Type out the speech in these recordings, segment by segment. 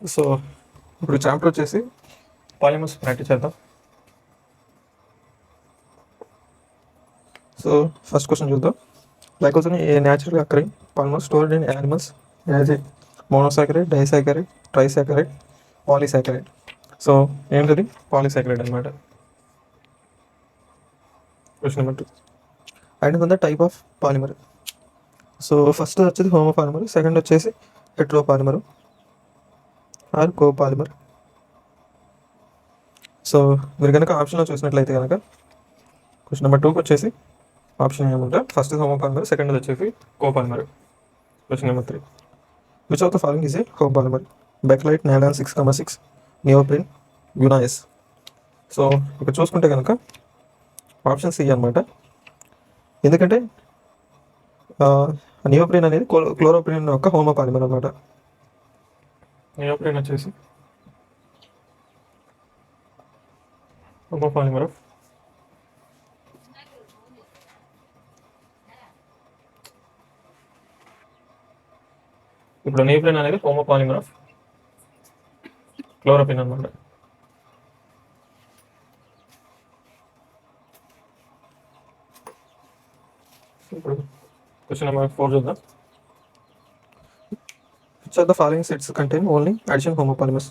So ఇప్పుడు chapter వచ్చేసి polymers practice చేద్దాం. సో ఫస్ట్ క్వశ్చన్ చూద్దాం. Glycogen a natural occurring polymer stored in animals as a monosaccharide, disaccharide, trisaccharide, polysaccharide. So ఏంటది? Polysaccharide అనమాట. Question number 2, identify the type of polymer. So first వచ్చేది homopolymer, second వచ్చేసి heteropolymer or copolymer. So మీరు కనుక ఆప్షన్లో చూసినట్లయితే కనుక question number 2కి వచ్చేసి ఆప్షన్ ఏమంటే ఫస్ట్ హోమో పాలిమర్, సెకండ్ వచ్చేసి copolymer. Question number 3, which of the following is a homopolymer? Bakelite, nylon 6,6, neoprene, యునాఎస్. సో ఇక్కడ చూసుకుంటే కనుక ఆప్షన్ సి అనమాట. ఎందుకంటే నియోప్రిన్ అనేది క్లోరోప్రిన్ యొక్క హోమో పాలిమర్ అనమాట. నియోప్రిన్ వచ్చేసి హోమో పాలిమర్ ఆఫ్ ఇప్పుడు నియోప్రిన్ అనేది హోమో పాలిమర్ ఆఫ్ క్లోరోప్రిన్ అనమాట. ఇప్పుడు క్వశ్చన్ నెంబర్ 4 చూద్దాం. Which of the following sets contain only addition homopolymers?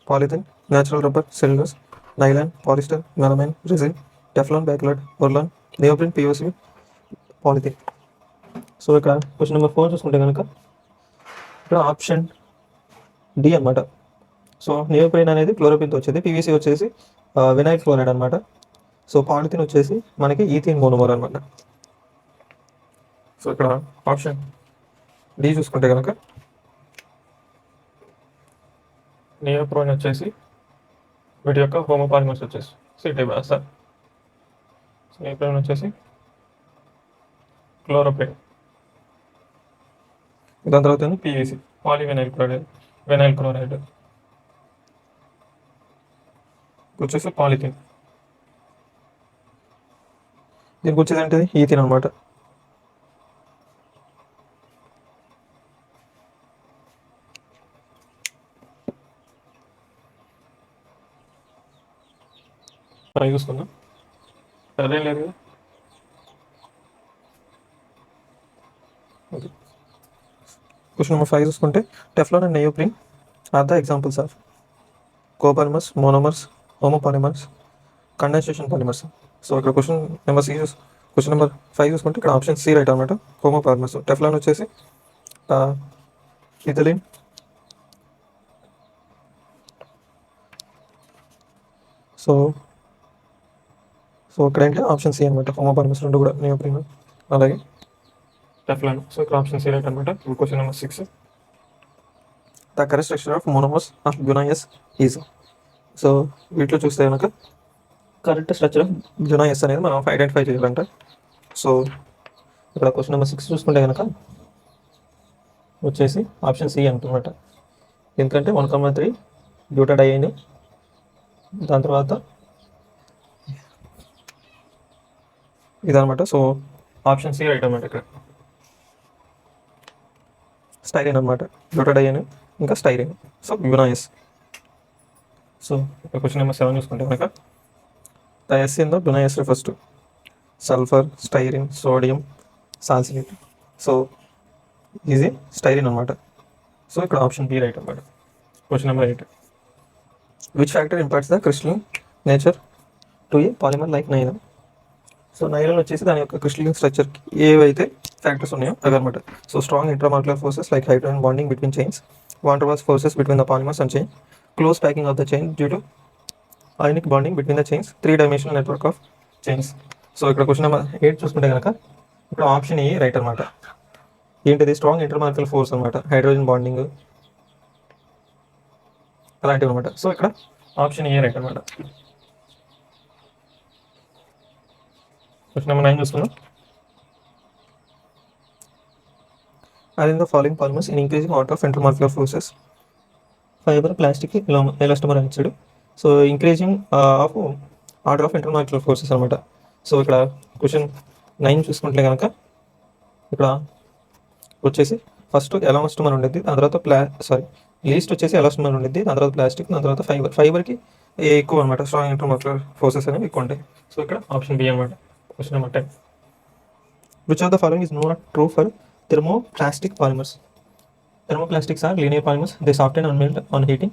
Polythene, natural rubber, cellulose, nylon, polyester, melamine, resin, Teflon, bakelite, Orlon, neoprene, PVC, polythene. So ఇక్కడ question number 4 చూసుకుంటే కనుక ఇక్కడ option D అనమాట. So neoprene అనేది క్లోరోపిన్తో వచ్చేది, PVC వచ్చేసి vinyl chloride అనమాట. సో పాలిథిన్ వచ్చేసి మనకి ఈథిన్ మోనోమర్ అనమాట. సో ఇక్కడ ఆప్షన్ డి చూసుకుంటే కనుక నియోప్రిన్ వచ్చేసి వీటి యొక్క హోమోపాలిమర్స్ వచ్చేసి సిటీ బాసా. నియోప్రిన్ వచ్చేసి క్లోరోప్రిన్, దాని తర్వాత PVC polyvinyl chloride, vinyl chloride వచ్చేసి పాలిథిన్. దీనికి వచ్చేది ఏంటిది? ఈథిన్ అనమాట. ట్రై చూసుకుందాం, అదేం లేదు కదా. ఓకే, క్వశ్చన్ నెంబర్ 5 చూసుకుంటే Teflon and neoprene are the examples of copolymers, monomers, homopolymers, condensation polymers. So ఇక్కడ క్వశ్చన్ నెంబర్ 5 చూసుకుంటే ఇక్కడ ఆప్షన్ సి రైట్ అనమాట, హోమోపాలిమర్స్. టెఫ్లాన్ వచ్చేసి ఇథిలిన్, సో ఇక్కడ ఏంటి ఆప్షన్ సి అనమాట, హోమోపాలిమర్స్ రెండు కూడా, నియోప్రిన్ అలాగే టెఫ్లాన్. సో ఇక్కడ ఆప్షన్ సి రైట్ అనమాట. Question number 6, the correct structure of monomers of గునాయస్ ఈజ్. సో వీటిలో చూస్తే కనుక కరెక్ట్ స్ట్రక్చర్ ఆఫ్ గునాయస్ అనేది మనం ఐడెంటిఫై చేయాలంట. సో ఇక్కడ క్వశ్చన్ నెంబర్ 6 చూసుకుంటే కనుక వచ్చేసి ఆప్షన్ సి అంటున్నమాట. ఎందుకంటే 1,3 బ్యూటాడైన్, దాని తర్వాత ఇదనమాట. సో ఆప్షన్ సి రైట్ అనమాట. ఇక్కడ స్టైరిన్ అనమాట, బ్యూటాడైన్ ఇంకా స్టైరిన్. సో యునాయస్. సో క్వశ్చన్ నెంబర్ 7 చూసుకుంటే కనుక ద ఎస్ ఇన్ ద యునాయస్ refers to sulphur, styrene, sodium, సాల్సినేట్. సో ఈజీ స్టైరిన్ అనమాట. సో ఇక్కడ ఆప్షన్ బి రైట్ అనమాట. Question number 8, which factor impacts the crystalline nature to a polymer like nylon. So nylon వచ్చేసి దాని యొక్క క్రిస్టలిన్ స్ట్రక్చర్కి ఏవైతే ఫ్యాక్టర్స్ ఉన్నాయో అవి అనమాట. So strong intramolecular forces like hydrogen bonding between chains, van der Waals forces between the polymers and chain, close packing of the chain due to ionic bonding between the chains, 3-dimensional network of chains. So ఇక్కడ question number 8 చూసుకుంటే కనుక ఇక్కడ option ఏ right అనమాట. ఏంటిది? Strong intermolecular force అనమాట, hydrogen bonding అలాంటివి అనమాట. So ఇక్కడ ఆప్షన్ ఏ రైట్ అనమాట. క్వశ్చన్ నెంబర్ 9 చూసుకున్నాం. Arrange the following polymers in increasing order of intermolecular forces: fiber, plastic, elastomer and acid. So increasing of order of intermolecular forces అనమాట. So ఇక్కడ question 9 చూసుకుంటే కనుక ఇక్కడ వచ్చేసి ఫస్ట్ ఎలాస్టోమర్ ఉండేది, దాని తర్వాత లీస్ట్ వచ్చేసి ఎలాస్టోమర్ ఉండిద్ది, దాని తర్వాత ప్లాస్టిక్, దాని తర్వాత ఫైబర్కి ఎక్కువ అనమాట, స్ట్రాంగ్ ఇంటర్మోలక్యులర్ ఫోర్సెస్ అనేవి ఎక్కువ ఉంటాయి. సో ఇక్కడ ఆప్షన్ బి అనమాట. Question number 10. Which of the following is not true for thermoplastic polymers? Thermoplastics are linear polymers. They soften and melt on heating.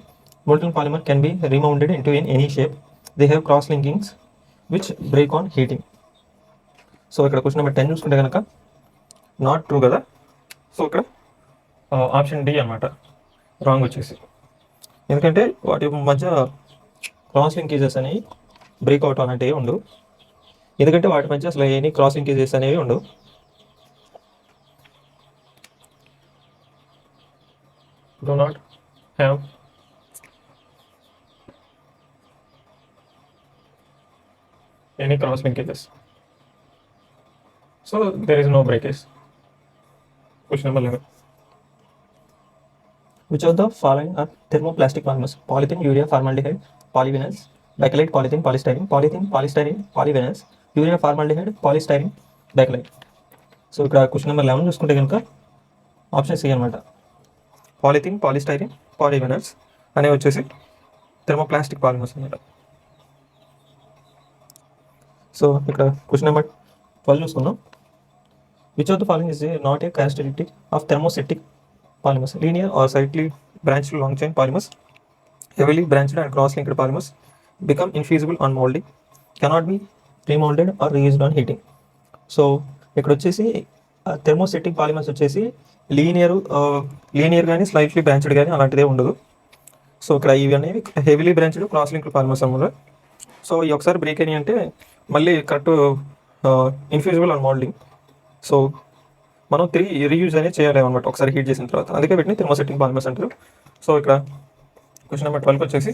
Molten polymer can be remolded into any shape. They have cross linkings which break on heating. So ఇక్కడ question number 10 చూసుకుంటే కనుక not true కదా. So ఇక్కడ option D అనమాట wrong వచ్చేసి. ఎందుకంటే వాటి మధ్య క్రాస్ లింకేజెస్ అనేవి బ్రేక్అవుట్ అనేవి ఉండవు. ఎందుకంటే వాటి మధ్య అసలు ఎనీ క్రాస్ లింకేజెస్ అనేవి ఉండవు. Do not have any cross linkages. So there is no breakage. Question number 11. Which of the following are thermoplastic polymers? Polythene, urea, formaldehyde, polyvinyls, bakelite, polythene, polystyrene, polythene, polystyrene, polyvinyls, urea, formaldehyde, polystyrene, bakelite. So ఇక్కడ question number 11 చూసుకుంటే కనుక option C అనమాట. Polythene, polystyrene, polyvinyls అనేవి వచ్చేసి thermoplastic polymers అనమాట. So ఇక్కడ question number 12 చూసుకున్నాం. Which of the following is not a characteristic of thermosetting polymers? Linear or slightly branched long chain polymers, heavily branched and cross linked polymers become infeasible on molding, cannot be remolded or reused on heating. So ఇక్కడ వచ్చేసి థెర్మోసెటిక్ polymers వచ్చేసి linear కానీ slightly branched కానీ అలాంటిదే ఉండదు. So ఇక్కడ ఇవి అనేవి heavily branched cross linked polymers అన్నమాట. సో ఈ ఒకసారి బ్రేక్ అయినాయి అంటే మళ్ళీ కరెక్ట్ ఇన్ఫ్యూజిబుల్ ఆన్ మోల్డింగ్. సో మనం తిరిగి రీయూజ్ అనేది చేయలేము అనమాట ఒకసారి హీట్ చేసిన తర్వాత. అందుకే వీటిని థెర్మోసెటిక్ పాలిమర్స్ అంటారు. సో ఇక్కడ క్వశ్చన్ నెంబర్ 12 వచ్చేసి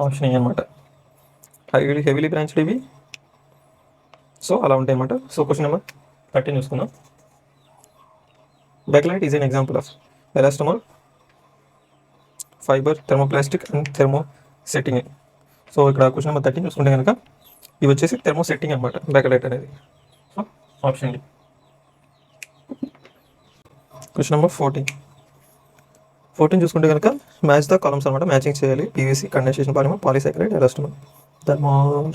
ఆప్షన్ ఏ అనమాట. హెవీలీ బ్రాంచ్డ్ ఇవి సో అలా ఉంటాయి అన్నమాట. సో క్వశ్చన్ నెంబర్ 13 చూసుకుందాం. Bakelite is an example of elastomer, fiber, thermoplastic and thermosetting. So ఇక్కడ క్వశ్చన్ నెంబర్ 13 చూసుకుంటే కనుక ఇవి వచ్చేసి థెర్మోసెట్టింగ్ అనమాట బ్యాకెలైట్ అనేది. So option D. Question number 14 చూసుకుంటే కనుక మ్యాచ్ ద కాలమ్స్ అనమాట, మ్యాచింగ్ చేయాలి. PVC, condensation polymer, polysaccharide, elastomer,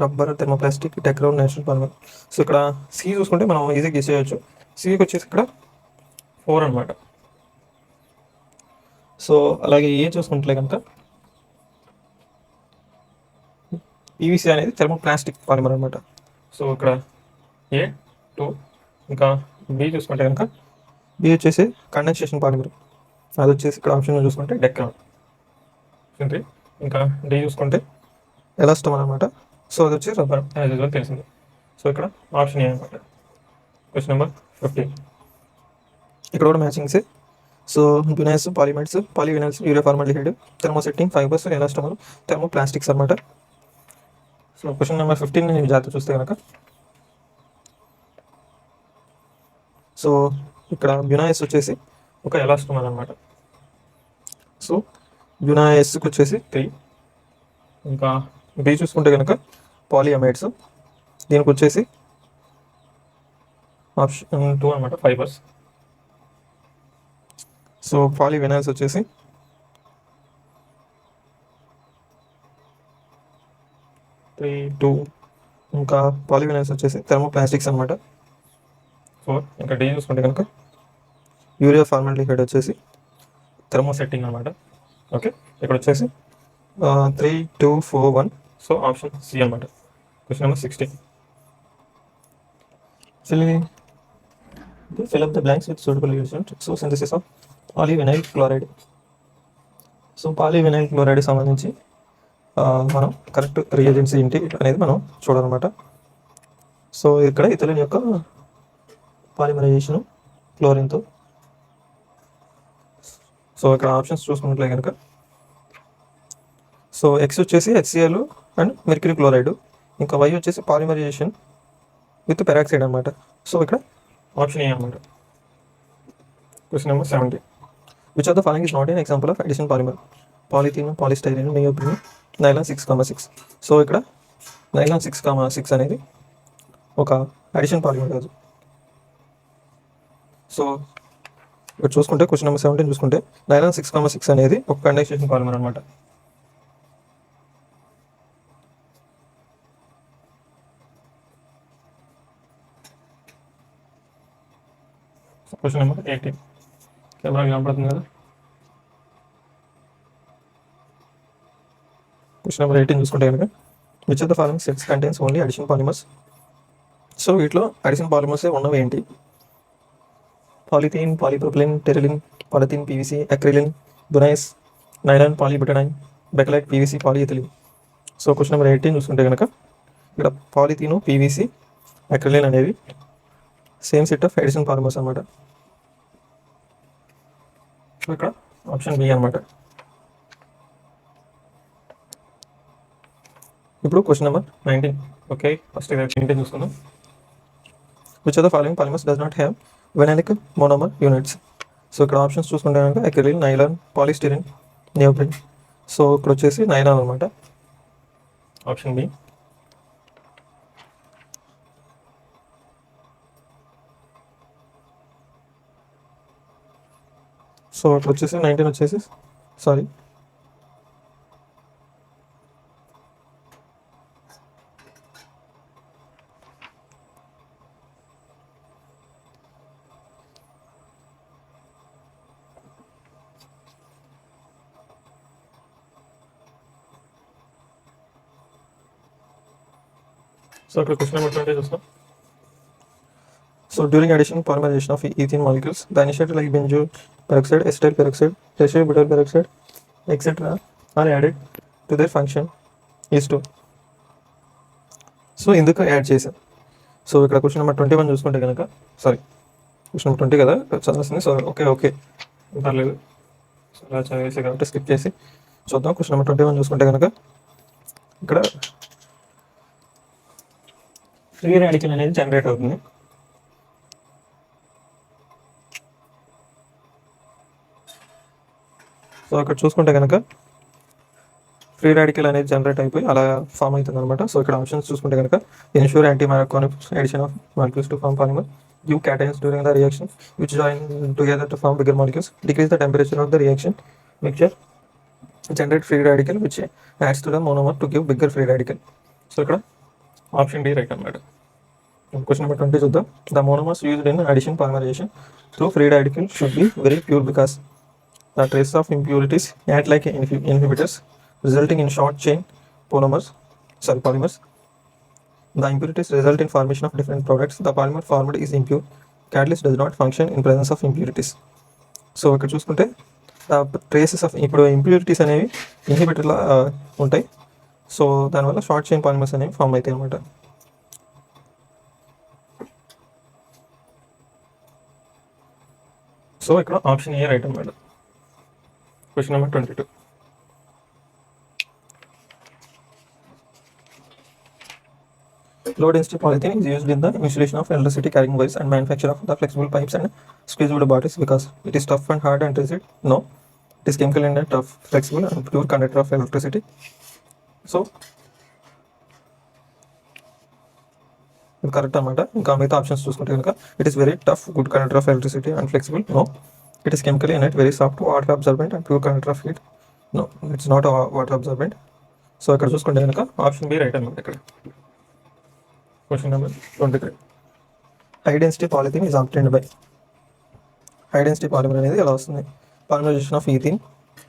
rubber, thermoplastic, Dacron, natural polymer. So ఇక్కడ సి చూసుకుంటే మనం ఈజీగా గెస్ చేయొచ్చు. సికి వచ్చేసి ఇక్కడ 4 అనమాట. సో అలాగే ఏ చూసుకుంటే కనుక పీవీసీ అనేది థెర్మోప్లాస్టిక్ పాలిమర్ అనమాట. సో ఇక్కడ ఏ 2, ఇంకా బి చూసుకుంటే కనుక బి వచ్చేసి కండెన్సేషన్ పాలిమర్, అది వచ్చేసి ఇక్కడ ఆప్షన్ చూసుకుంటే డెక్రాన్. ఇంకా డి చూసుకుంటే ఎలాస్టోమర్ అనమాట. సో అది వచ్చి రబ్బర్ యాజ్ యూజువల్ తెలిసింది. సో ఇక్కడ ఆప్షన్ ఏ అనమాట. క్వశ్చన్ నెంబర్ 15 ఇక్కడ కూడా మ్యాచింగ్సే. సో బ్యునైస్, polyamides, polyvinyls, urea formaldehyde, thermosetting, fibres, elastomer, thermoplastics అనమాట. సో క్వశ్చన్ నెంబర్ 15 జాగ్రత్త చూస్తే కనుక సో ఇక్కడ బ్యునాయిస్ వచ్చేసి ఒక ఎలాస్టోమర్ అనమాట. సో బ్యునాయిస్కి వచ్చేసి 3. ఇంకా బి చూసుకుంటే కనుక పాలియమైడ్స్, దీనికి వచ్చేసి ఆప్షన్ 2 అనమాట, ఫైబర్స్. సో పాలివినల్స్ వచ్చేసి 3, 2, ఇంకా పాలివినల్స్ వచ్చేసి థెర్మోప్లాస్టిక్స్ అనమాట. 4 ఇంకా డి చూసుకుంటే కనుక యూరియా ఫార్మాల్డిహైడ్ వచ్చేసి థెర్మోసెట్టింగ్ అనమాట. ఓకే, ఇక్కడ వచ్చేసి 3, 2, 4, 1. సో ఆప్షన్ సి అనమాట. Question number 16 fill up the blanks with suitable reagent. So synthesis of polyvinyl chloride. So polyvinyl chloride సంబంధించి మనం కరెక్ట్ రియేజెంట్స్ ఏంటి అనేది మనం చూడాలన్నమాట. సో ఇక్కడ ఇథిలిన్ యొక్క పాలిమరైజేషన్ క్లోరిన్తో. సో ఇక్కడ ఆప్షన్స్ చూసుకున్నట్లే కనుక సో ఎక్స్ వచ్చేసి HCl అండ్ మెర్క్యూరీ క్లోరైడ్, ఇంకా వై వచ్చేసి పాలిమరైజేషన్ విత్ పెరాక్సైడ్ అనమాట. సో ఇక్కడ ఆప్షన్ ఏ అనమాట. Question number 17 which of the following is not an example of addition polymer? Polythene, polystyrene, neoprene, nylon 6,6. So ఇక్కడ nylon 6,6 అనేది ఒక addition polymer కాదు. So ఇక్కడ చూసుకుంటే క్వశ్చన్ నెంబర్ 17 చూసుకుంటే నైలాన్ 6,6 అనేది ఒక కండెన్సేషన్ పాలిమర్ అనమాట. క్వశ్చన్ నెంబర్ 18 కెమెరా కనపడుతుంది కదా. క్వశ్చన్ నెంబర్ 18 చూసుకుంటే కనుక which of the following sets contains only additional polymers. So వీటిలో అడిషనల్ పాలిమర్స్ ఉన్నవి ఏంటి? Polythene, polypropylene, terylene, polythene, PVC, acrilan, buna S, nylon, polybutene, bakelite, PVC, polyethylene. So question number 18 చూసుకుంటే కనుక ఇక్కడ పాలిథీను, పీవీసీ, అక్రిలిన్ అనేవి same set of additional polymers అనమాట. So ఇక్కడ option B అనమాట. ఇప్పుడు క్వశ్చన్ నెంబర్ 19. ఓకే, ఫస్ట్ 19 చూసుకుందాం. Which of the following polymers does not have vinylic monomer units. So ఇక్కడ ఆప్షన్స్ చూసుకుంటే కనుక acrilan, nylon, polystyrene, neoprene. So ఇక్కడ వచ్చేసి నైలాన్ అనమాట, ఆప్షన్ బి. సో ఇక్కడ వచ్చేసి 19 వచ్చేసి సారీ సో ఇక్కడ క్వశ్చన్ నెంబర్ 20 చూస్తాం. So during addition polymerization of ethene molecules, the initiator like benzoyl peroxide, acetyl peroxide, tertiary butyl peroxide, etc. are added to their function is to. So ఎందుకు add చేశాం? So ఇక్కడ question number 21 చూసుకుంటే కనుక sorry question number 20 కదా చదవాల్సింది. So okay పర్లేదు. So అలా చదివేసి కాబట్టి స్కిప్ చేసి చూద్దాం. క్వశ్చన్ నెంబర్ 21 చూసుకుంటే కనుక ఇక్కడ ఫ్రీ రాడికల్ అనేది జనరేట్ అవుతుంది. సో అక్కడ చూసుకుంటే కనుక ఫ్రీ రాడికల్ అనేది జనరేట్ అయిపోయి అలా ఫామ్ అవుతుంది అనమాట. సో ఇక్కడ ఆప్షన్స్ చూసుకుంటే కనుక ensure anti micronic edition of molecules to form polymer, give cations during the reaction which join together to form bigger molecules, decrease the temperature of the reaction mixture, generate free radical which adds to the monomer to give bigger free radical. So ఇక్కడ option D right అనమాట. Question number 20 చూద్దాం. The monomers used in addition polymerization through free radical should be very pure because the traces of impurities act like inhibitors, resulting in short chain polymers. The impurities result in formation of different products. The polymer formed is impure. Catalyst does not function in presence of impurities. So ఇక్కడ చూసుకుంటే traces of ఇప్పుడు impurities అనేవి ఇన్హిబిటర్లా ఉంటాయి. So దానివల్ల short chain polymers అనేవి form అవుతాయి అన్నమాట. So ఇక్కడ ఆప్షన్ ఏ రైట్ అన్నమాట. Question number 22. Low density polythene is used in the insulation of electricity carrying wires and manufacture of the flexible pipes and squeezable bodies because it is tough and hard and rigid. No, it is chemical and tough, flexible and pure conductor of electricity. So ఇది correct అనమాట. ఇంకా మిగతా options చూసుకుంటే కనుక it is very tough, good conductor of electricity and flexible. No, it is chemically inert, very soft, water absorbent and pure conductor of heat. No, it's not a water absorbent. So ఇక్కడ చూసుకుంటే కనుక option B right అనమాట. ఇక్కడ question number 23. High density polythene is obtained by. High density polymer అనేది ఎలా వస్తుంది? Polymerization of ethene,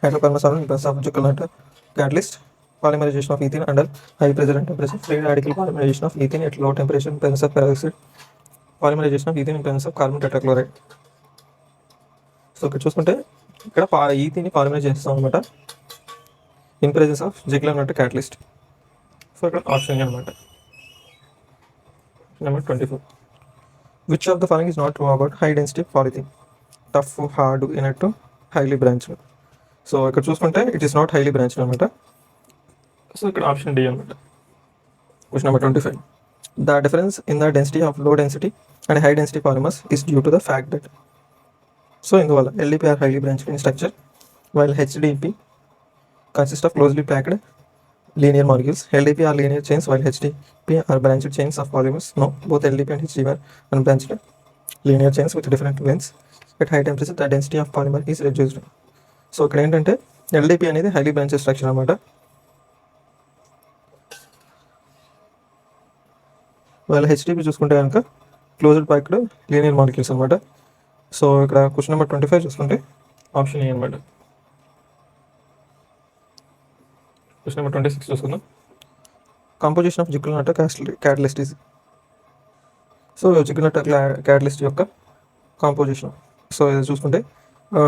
hydrocarbon plus of Ziegler Natta catalyst, polymerization of ethene under high pressure and temperature, free radical polymerization of ethene at low temperature in presence of peroxide, polymerization of ethene in presence of carbon tetrachloride. So ఇక్కడ చూసుకుంటే ఇక్కడ ఈథీని polymerise చేస్తాం అనమాట in presence of Ziegler Natta catalyst. So ఇక్కడ option అనమాట. Number 24. Which of the following is not true about high density polythene? Tough, hard, inert, highly branched. So ఇక్కడ చూసుకుంటే it is not highly branched అనమాట. So ఇక్కడ option D అనమాట. Question number 25. The difference in the density of low density and high density polymers is due to the fact that. So ఇందువల్ల LDP are highly branched in structure while HDP consist of closely packed linear molecules. LDP are linear chains while HDP are branched chains of polymers. No, both LDP and HDP are unbranched linear chains with different lengths. At high temperature the density of polymer is reduced. So ఇక్కడ ఏంటంటే LDP అనేది highly branches structure అనమాట. వాళ్ళ HDP చూసుకుంటే కనుక closed packed linear molecules అనమాట. So ఇక్కడ question number 25 చూసుకుంటే ఆప్షన్ ఏ అనమాట. క్వశ్చన్ నెంబర్ 26 చూసుకుందాం. Composition of Ziegler Natta catalyst is. So Ziegler Natta catalyst యొక్క కాంపోజిషన్. సో ఇది చూసుకుంటే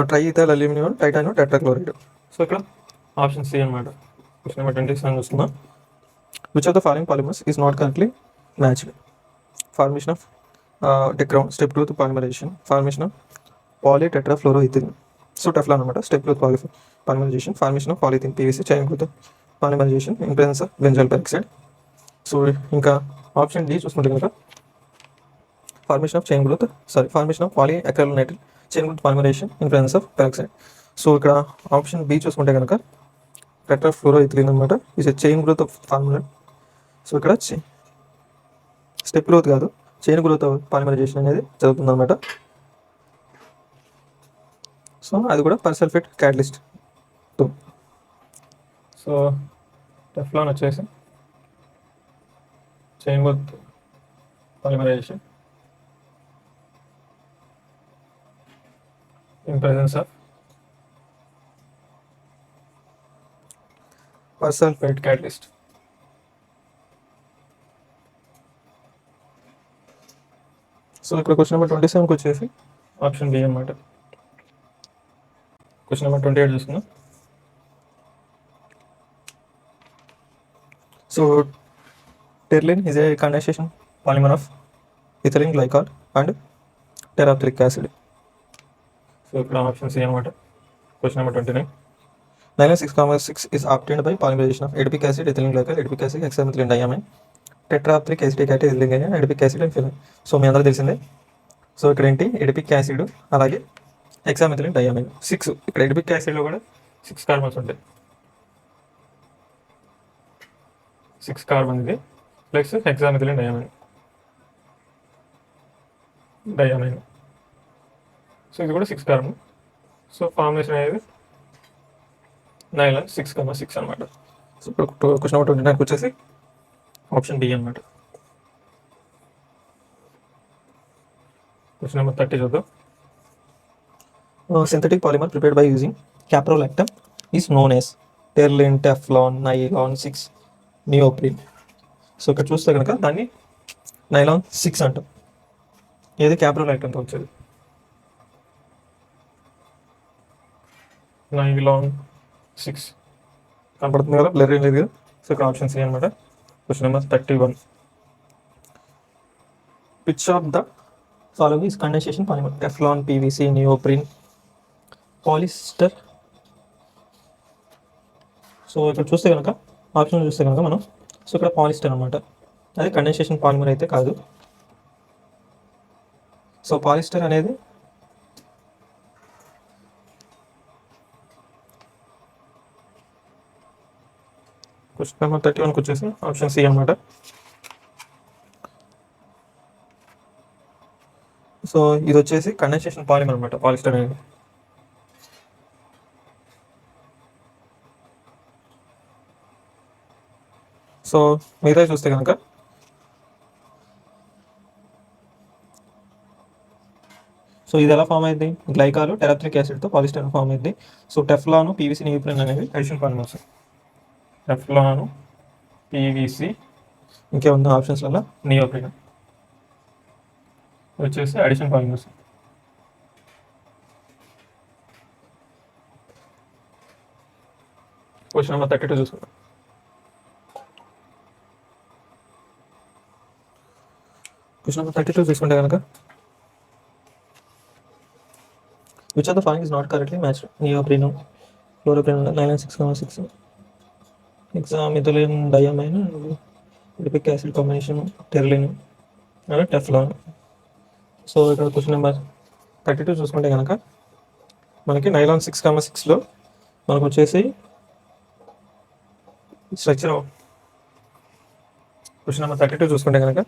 triethyl aluminium titanium tetrachloride. So ఇక్కడ ఆప్షన్ సి అనమాట. క్వశ్చన్ నెంబర్ 27 చూసుకుందాం. Which of the following polymers is not correctly matched? Formation of Dacron step growth polymerization, formation of polytetrafluoroethylene. So Teflon అనమాట. Step growth polymerization, formation of polythene PVC, chain growth polymerization in presence of benzoyl peroxide. So ఇంకా option D చూసుకుంటే కనుక formation of polyacrylonitrile chain growth polymerization in presence of peroxide. So ఇక్కడ option B చూసుకుంటే కనుక tetrafluoroethylene అనమాట. Is a chain growth of formula. So ఇక్కడ step growth కాదు, chain growth polymerization అనేది జరుగుతుంది అనమాట. సో అది కూడా పర్సల్ఫేట్ క్యాటలిస్ట్. సో టెఫ్లాన్ వచ్చేసి chain growth polymerization in presence of persulfate catalyst. So ఇక్కడ క్వశ్చన్ నెంబర్ 27కి వచ్చేసి ఆప్షన్ బి అనమాట. క్వశ్చన్ నెంబర్ 28 చూసుకుందాం. So terylene is a condensation polymer of ethylene glycol and terephthalic acid. So ఇక్కడ option C అనమాట. Question number 29. Nylon 6,6 is obtained by polymerization of adipic acid, ethylene glycol, adipic acid, hexamethylene diamine, tetrahydric acetic acid, ethylene glycol, adipic acid and phenol. So మీ అందరూ తెలిసిందే. So ఇక్కడ ఏంటి adipic acid అలాగే హెక్సామెథిలిన్ diamine 6. ఇక్కడ adipic యాసిడ్లో కూడా 6 carbons ఉంటాయి. 6 carbon ఇది ప్లస్ హెక్సామెథిలిన్ డయామైన్. సో ఇది కూడా 6 కార్బన్. సో ఫార్ములేషన్ అనేది నైలాన్ 6,6 అనమాట. సో ఇప్పుడు క్వశ్చన్ నెంబర్ 29 వచ్చేసి ఆప్షన్ డి అనమాట. క్వశ్చన్ నెంబర్ 30 చూద్దాం. Synthetic polymer prepared by using caprolactam is known as టెర్లిన్, Teflon, nylon 6, neoprene. So ఇక్కడ చూస్తే కనుక దాన్ని నైలాన్ 6 అంటాం. ఏది caprolactamతో వచ్చేది నైలాన్ 6 కనపడుతుంది కదా, బ్లర్ ఏం లేదు కదా. సో ఇక్కడ ఆప్షన్ సి అనమాట. Question number 31. Which of the following is condensation polymer? Teflon, PVC, neoprene, polyester. So ఇక్కడ చూస్తే కనుక ఆప్షన్ చూస్తే కనుక మనం సో ఇక్కడ పాలిస్టర్ అనమాట. అది కండెన్సేషన్ పాలిమర్ అయితే కాదు. సో పాలిస్టర్ అనేది క్వశ్చన్ నెంబర్ 31కి వచ్చేసి ఆప్షన్ సి అనమాట. సో ఇది వచ్చేసి కండెన్సేషన్ పాలిమర్ అనమాట పాలిస్టర్ అనేది. సో మిగతా చూస్తే కనుక సో ఇది ఎలా ఫామ్ అయింది? గ్లైకాలు టెరాప్థరిక్ యాసిడ్తో పాలిస్టర్ ఫామ్ అయింది. సో టెఫ్లాను, పీవీసీ, నియోప్రిన్ అనేవి అడిషన్ పాలిమర్స్. టెఫ్లాను, పీవీసీ, ఇంకేముంది ఆప్షన్స్లలో నియోప్రిన్ వచ్చేసి అడిషన్ పాలిమర్స్. క్వశ్చన్ నెంబర్ 32 చూసుకుందాం. క్వశ్చన్ నెంబర్ 32 చూసుకుంటే కనుక which of the following is not correctly matched? Neoprene, ఫ్లోరోప్రిన్, nylon 6,6, hexamethylene diamine, adipic acid combination, terylene and Teflon. So ఇక్కడ question number 32 చూసుకుంటే కనుక మనకి nylon 6,6లో మనకు వచ్చేసి స్ట్రక్చర్. క్వశ్చన్ నెంబర్ 32 చూసుకుంటే కనుక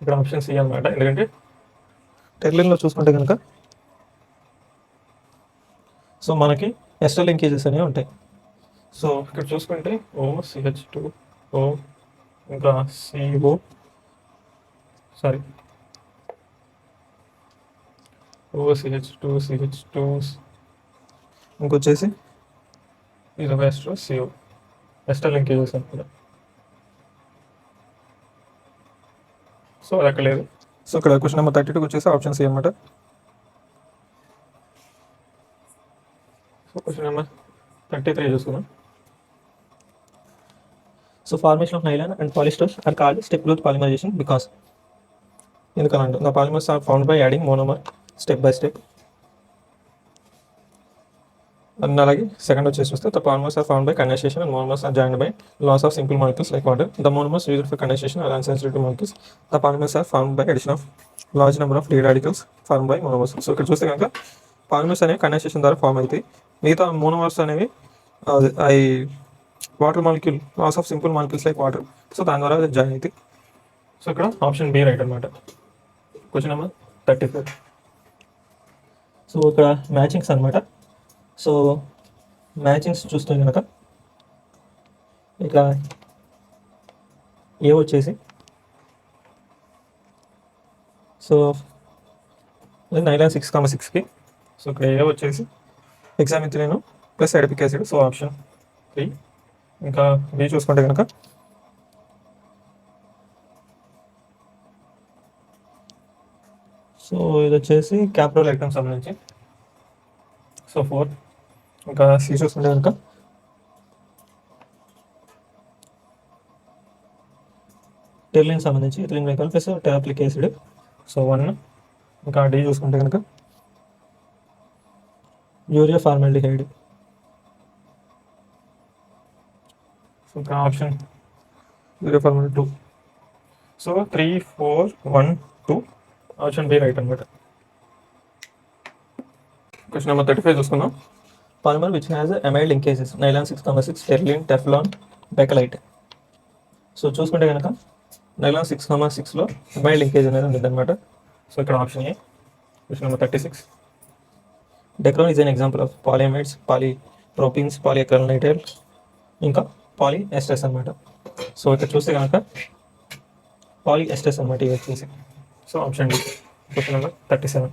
ఇక్కడ ఆప్షన్ సి అనమాట. ఎందుకంటే టెర్లిన్లో చూసుకుంటే కనుక సో మనకి ఎస్టర్ లింకేజెస్ అనేవి ఉంటాయి. సో ఇక్కడ చూసుకుంటే OCH2 O ఇంకా CO సారీ OCH2 CH2 ఇంకొచ్చేసి ఇది ఎస్టర్ CO ఎస్టర్ లింకేజెస్ అనమాట. సో అది అక్కడ లేదు. సో ఇక్కడ క్వశ్చన్ నెంబర్ 32 వచ్చేసి ఆప్షన్ సి అనమాట. సో క్వశ్చన్ నెంబర్ 33 చూసుకుందాం. So formation of nylon and polyesters are called step growth polymerization because ఎందుకనంటే the polymers are formed by adding monomer step by step. And అలాగే second వచ్చేసి చూస్తే the polymers are formed by condensation and monomers are joined by loss of simple molecules like water. The monomers used for condensation are unsensitive to molecules. The polymers are formed by addition of large number of free radicals formed by monomers. So ఇక్కడ చూస్తే కనుక polymers అనేవి condensation ద్వారా form అవుతాయి. మిగతా monomers అనేవి అవి water molecule loss of simple molecules like water. So దాని ద్వారా జాయిన్ అవుతాయి. సో ఇక్కడ ఆప్షన్ బి రైట్ అనమాట. Question number 34. సో ఇక్కడ మ్యాచింగ్స్ అనమాట. సో మ్యాచింగ్స్ చూస్తే కనుక ఇక ఏ వచ్చేసి సో నైలాన్ 6,6కి సో ఇక్కడ ఏ వచ్చేసి హెక్సామిథిలిన్ plus adipic acid. So option 3. ఇంకా బి చూసుకుంటే కనుక సో ఇది వచ్చేసి క్యాప్రోల్ ఐటమ్ సంబంధించి. సో 4. ఇంకా సి చూసుకుంటే కనుక టెర్లిన్ సంబంధించి ethylene glycol plus phthalic acid. So 1. ఇంకా డి చూసుకుంటే కనుక యూరియా ఫార్మాల్డిహైడ్. సో ఇంకా option urea formaldehyde 2. So 3, 4, 1, 2 option B right అనమాట. క్వశ్చన్ నెంబర్ 35 చూసుకుందాం. Polymer which has amide linkages nylon 6,6, terylene, teflon, bakelite. So చూసుకుంటే కనుక నైలాన్ 6,6లో అమైడ్ లింకేజ్ అనేది ఉంటుంది అనమాట. సో ఇక్కడ option A. Question number 36. Dacron is an example of polyamides, polypropenes, polyacrylonitrile ఇంకా polyesters అనమాట. సో ఇక్కడ చూస్తే కనుక పాలిఎస్టర్స్ అనమాట ఇవి వచ్చేసి. So option D. Question number 37.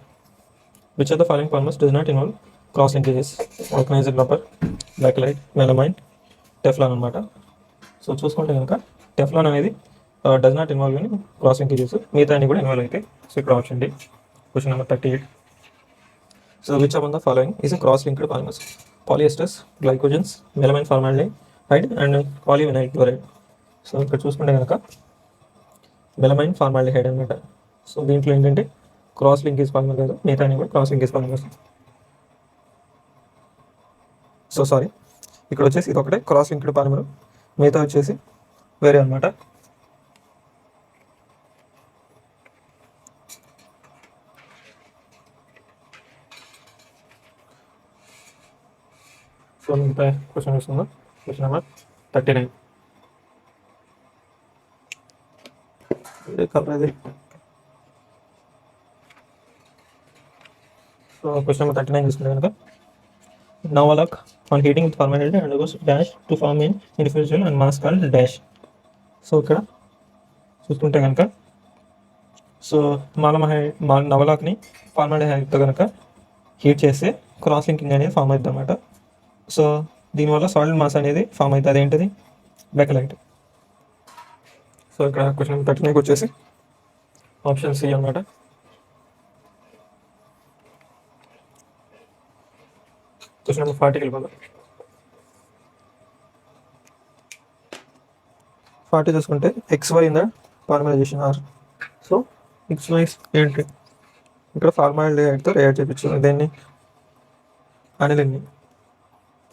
Which of the following polymers does not involve cross linkages? Organised rubber, bakelite, melamine, Teflon అనమాట. So చూసుకుంటే కనుక టెఫ్లాన్ అనేది does not involve in cross linkages, మిగతా అన్ని కూడా ఇన్వాల్వ్ అవుతాయి. సో ఇక్కడ option D. Question number 38. So which of the following is cross linked polymers? Polyesters, glycogens, melamine formaldehyde and polyvinyl chloride. So ఇక్కడ చూసుకుంటే కనుక మెలమైన్ ఫార్మాల్డిహైడ్ అనమాట. So దీంట్లో ఏంటంటే క్రాస్ లింకేజ్ పాలిమర్ కాదు, మిగతా అన్ని కూడా cross linkage polymers. So sorry, ఇక్కడ వచ్చేసి ఇది ఒకటే క్రాస్ లింక్డ్ పాలిమర్, మిగతా వచ్చేసి వేరే అనమాట. సో మిగతా క్వశ్చన్ చూస్తున్నాం. Question number 39. కలర్ అది. సో క్వశ్చన్ నెంబర్ 39 చూసుకుంటే కనుక Novolog on heating with formaldehyde undergoes dash to form an individual and mass called dash. So ఇక్కడ చూసుకుంటే కనుక సో నవలాక్ని ఫార్మాల్డిహైడ్తో కనుక హీట్ చేస్తే క్రాస్ లింకింగ్ అనేది ఫామ్ అవుతుంది అనమాట. సో దీనివల్ల సాలిడ్ మాస్ అనేది ఫామ్ అవుతుంది. అదేంటిది? బెకలైట్. సో ఇక్కడ క్వశ్చన్ 39 వచ్చేసి ఆప్షన్ సి అనమాట. క్వశ్చన్ నెంబర్ 40 వెళ్ళిపోదాం. 40 చూసుకుంటే XY in the formalization are. So XY ఏంటి? ఇక్కడ ఫార్మాల్డిహైడ్తో రియాక్ట్ చేయించారు దేన్ని, అనిలిన్ని.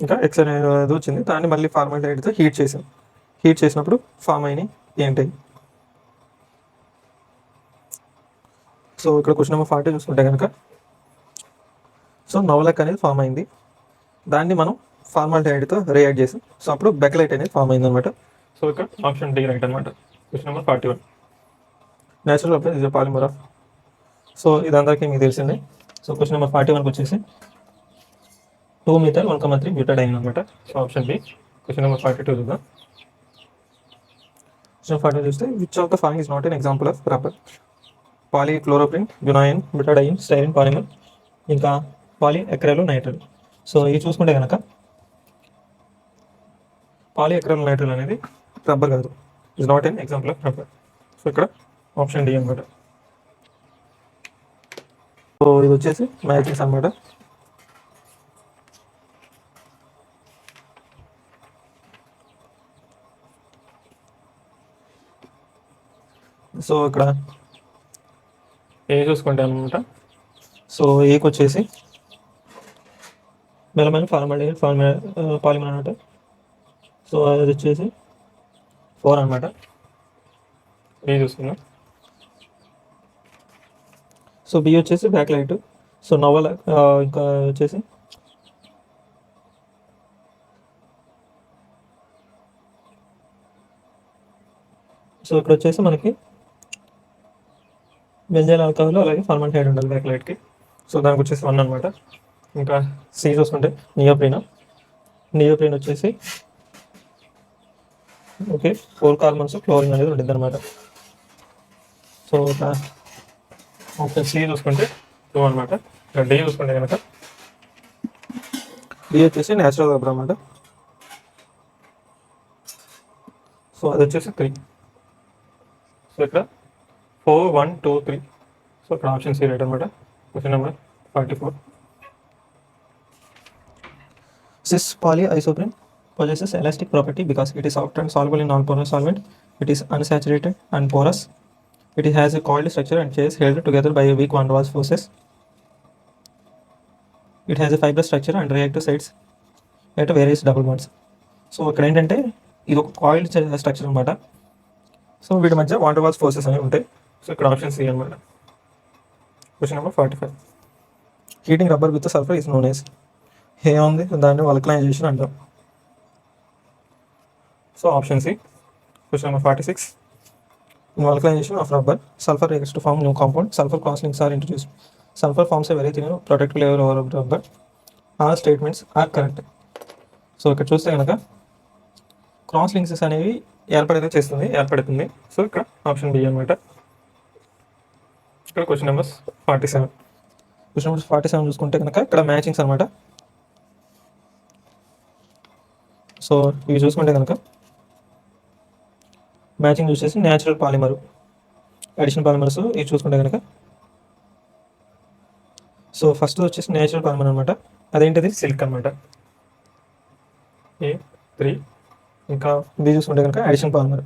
ఇంకా X అనేది వచ్చింది, దాన్ని మళ్ళీ ఫార్మాల్డిహైడ్తో హీట్ చేసాం. హీట్ చేసినప్పుడు ఫామ్ అయినాయి ఏంటి? సో ఇక్కడ క్వశ్చన్ నెంబర్ 40 చూసుకుంటే కనుక సో నవలక్ అనేది ఫామ్ అయింది, దాన్ని మనం ఫార్మాల్డిహైడ్తో రియాక్ట్ చేసాం. సో అప్పుడు బెకలైట్ అనేది ఫామ్ అయింది అనమాట. సో ఇక్కడ ఆప్షన్ డి రైట్ అనమాట. Question number 41. Natural rubber is a polymer of. So ఇదందరికీ మీకు తెలిసిందే. సో క్వశ్చన్ నెంబర్ 41 వచ్చేసి 2 మీటర్ 1,3 బ్యూటాడైన్ అనమాట. So option B. Question number 42 చూద్దాం. క్వశ్చన్ 42 చూస్తే which of the following is not an example of rubber? Polychloroprene, buna N, butadiene, styrene polymer, ఇంకా పాలీఎక్రైలో nitrile. So ఇవి చూసుకుంటే కనుక పాలీఎక్రైలో నైట్రిల్ అనేది రబ్బర్ కాదు, is not an example of rubber. So ఇక్కడ option D అనమాట. సో ఇది వచ్చేసి మ్యాచింగ్స్ అనమాట. సో ఇక్కడ ఏ చూసుకుంటే అనమాట. సో ఏకి వచ్చేసి మెలమైన్ ఫార్మాలిన్ పాలిమర్ అనమాట. సో అది వచ్చేసి 4 అనమాట. ఏ చూసుకున్నాం. సో బి వచ్చేసి బ్యాక్ లైట్. సో నవల్ ఇంకా వచ్చేసి సో ఇక్కడ వచ్చేసి మనకి బెంజైల్ ఆల్కహాల్ అలాగే ఫార్మాల్డిహైడ్ ఉండాలి బ్యాక్ లైట్కి. సో దానికి వచ్చేసి 1 అనమాట. ఇంకా సి చూసుకుంటే నియోప్రీన్ వచ్చేసి ఓకే 4 కార్బన్స్ క్లోరిన్ అనేది ఉంటుంది అనమాట. సో ఆప్షన్ సి చూసుకుంటే 2 అనమాట. ఇంకా డి చూసుకుంటే కనుక డి వచ్చేసి న్యాచురల్ రబ్బర్ అనమాట. సో అది వచ్చేసి 3. సో ఇక్కడ 4, 1, 2, 3. సో ఇక్కడ ఆప్షన్ సి రైట్ అనమాట. Question number 44. Cis polyisoprene possesses elastic property because it is soft and soluble in non-porous solvent. It is unsaturated and porous. It has a coiled structure and is held together by a weak van der Waals forces. It has a fibrous structure and reactive sites at various double bonds. So ఇక్కడ ఏంటంటే ఇది ఒక coiled structure అనమాట. So వీటి మధ్య van డర్ walls forces అనేవి ఉంటాయి. So ఇక్కడ ఆప్షన్ సి అనమాట. Question number 45. Heating rubber with sulphur is known as. ఏముంది దాన్ని వల్కనైజేషన్ అంటాం. So option C. Question number 46. In vulcanization of rubber, sulfur reacts to form new compound. Sulfur cross links are introduced. Sulfur forms a very thin protective layer over rubber. All statements are correct. So ఇక్కడ చూస్తే కనుక cross లింక్సెస్ అనేవి ఏర్పడుతుంది. So ఇక్కడ option B అనమాట. ఇక్కడ question number 47. Question number 47 చూసుకుంటే కనుక ఇక్కడ మ్యాచింగ్స్ అనమాట. సో ఇవి చూసుకుంటే కనుక మ్యాచింగ్ చూసేసి న్యాచురల్ పాలిమర్, అడిషనల్ పాలిమర్స్ ఇవి చూసుకుంటే కనుక సో ఫస్ట్ వచ్చేసి న్యాచురల్ పాలిమర్ అనమాట. అదేంటిది సిల్క్ అనమాట. A3. ఇంకా ఇది చూసుకుంటే కనుక అడిషనల్ పాలిమర్.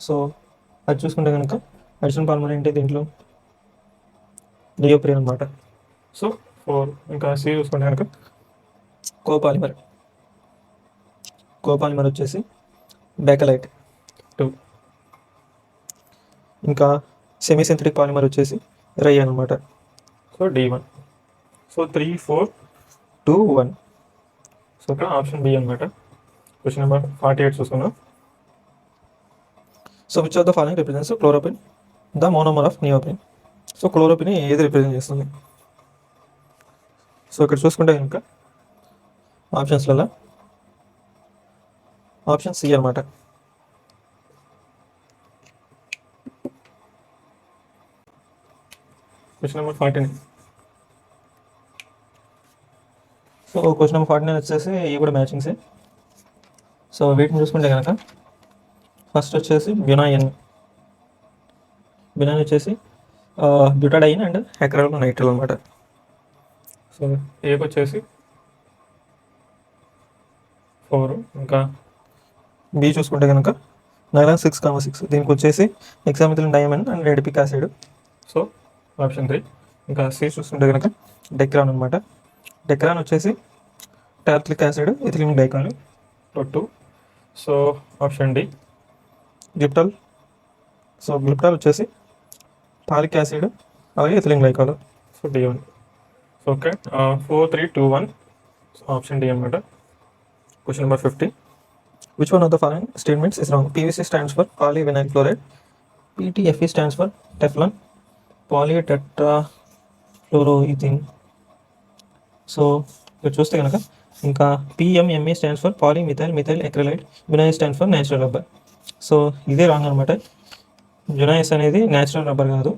సో అది చూసుకుంటే కనుక అడిషనల్ పాలిమర్ ఏంటి దీంట్లో నియోప్రీన్ అనమాట. సో 4. ఇంకా సి చూసుకుంటే కనుక కోపాలిమర్ వచ్చేసి బేకలైట్ 2. ఇంకా సెమీ సింథటిక్ పాలిమర్ వచ్చేసి రై అనమాట. So D1. సో 3, 4, 2, 1. సో ఇక్కడ ఆప్షన్ బి అనమాట. క్వశ్చన్ నెంబర్ 48 చూసుకున్నాం. So which of the following represents chloroprene the monomer of neoprene. So chloroprene ఏది రిప్రజెంట్ చేస్తుంది? సో ఇక్కడ చూసుకుంటే కనుక ఆప్షన్స్లలో ఆప్షన్ సి అనమాట. Question number 49. So question number 49 వచ్చేసి ఇవి కూడా మ్యాచింగ్సే. సో వీటిని చూసుకుంటే కనుక ఫస్ట్ వచ్చేసి బ్యునాయిన్ వచ్చేసి బ్యూటాడైన్ అండ్ అక్రైలో నైట్రిల్ అనమాట. సో ఏకి వచ్చేసి 4. ఇంకా బి చూసుకుంటే కనుక నైలాన్ 6,6. దీనికి వచ్చేసి hexamethylene diamine and adipic acid. So option 3. ఇంకా సి చూసుకుంటే కనుక డెక్రాన్ అనమాట. డెక్రాన్ వచ్చేసి tartaric acid ethylene glycol 2. So option D. Glyptal. So glyptal వచ్చేసి టారిక్ యాసిడ్ అలాగే ethylene glycol. So D1. So okay 4, 3, 2, 1. So option D అనమాట. Question number 50. Which one of the following statements is wrong? PVC stands for polyvinyl chloride. PTFE stands for Teflon polytetrafluoroethene. So ఇక్కడ చూస్తే కనుక ఇంకా PMMA stands for methyl acrylate, vinyl stand for natural rubber. So ఇదే wrong అనమాట. Vinyls అనేది natural rubber కాదు.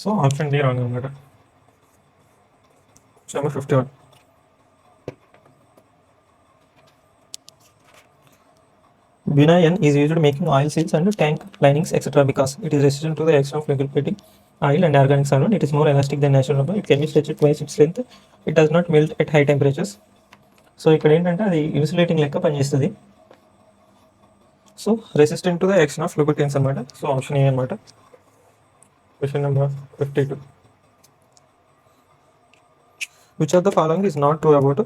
So option D wrong అనమాట. Number 51. Vinyl is used to making oil seals and tank linings, etc. because it is resistant to the action of lubricating oil and organic solvent. It is more elastic than natural rubber. It can be stretched twice its length. It does not melt at high temperatures. So ఇక్కడ ఏంటంటే అది insulating లెక్క పనిచేస్తుంది. So resistant to the action of lubricants అనమాట. So option A అనమాట. Question number 52. Which of the following is not true about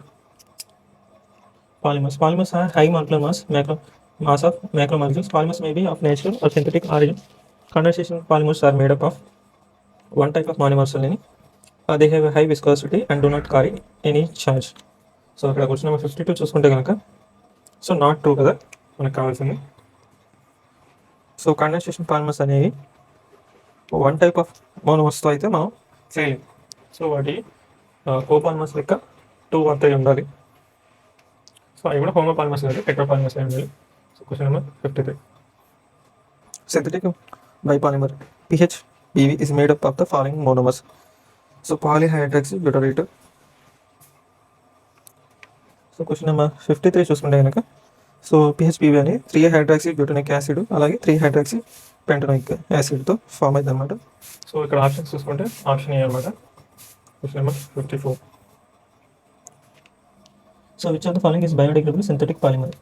polymers? Polymers are high molecular mass of macromolecules. Polymers may be of natural or synthetic origin. Condensation polymers are made up of one type of monomers only. They have a high viscosity and do not carry any charge. So ఇక్కడ question number 52 చూసుకుంటే కనుక so not true కదా మనకు కావాల్సింది. So condensation polymers అనేవి one type of మోనోమర్స్తో అయితే మనం చేయలేం. సో వాటి కోపాలిమర్స్ లెక్క 2 or 3 ఉండాలి. సో అవి కూడా హోమోపాలిమర్స్ కాదు, టెట్రాపాలిమర్స్ అయి ఉండాలి. So question number 53. Synthetic biopolymer PHBV is made up of the following monomers. So polyhydroxy butyrate. So question number 53 చూసుకుంటే కనుక సో PHBV అని 3-hydroxy బ్యూటనిక్ యాసిడ్ అలాగే 3-hydroxy పెంటనిక్ యాసిడ్తో ఫామ్ అయింది అనమాట. సో ఇక్కడ ఆప్షన్స్ చూసుకుంటే ఆప్షన్ ఏ అనమాట. Question number 54. So which of the following is biodegradable synthetic polymer?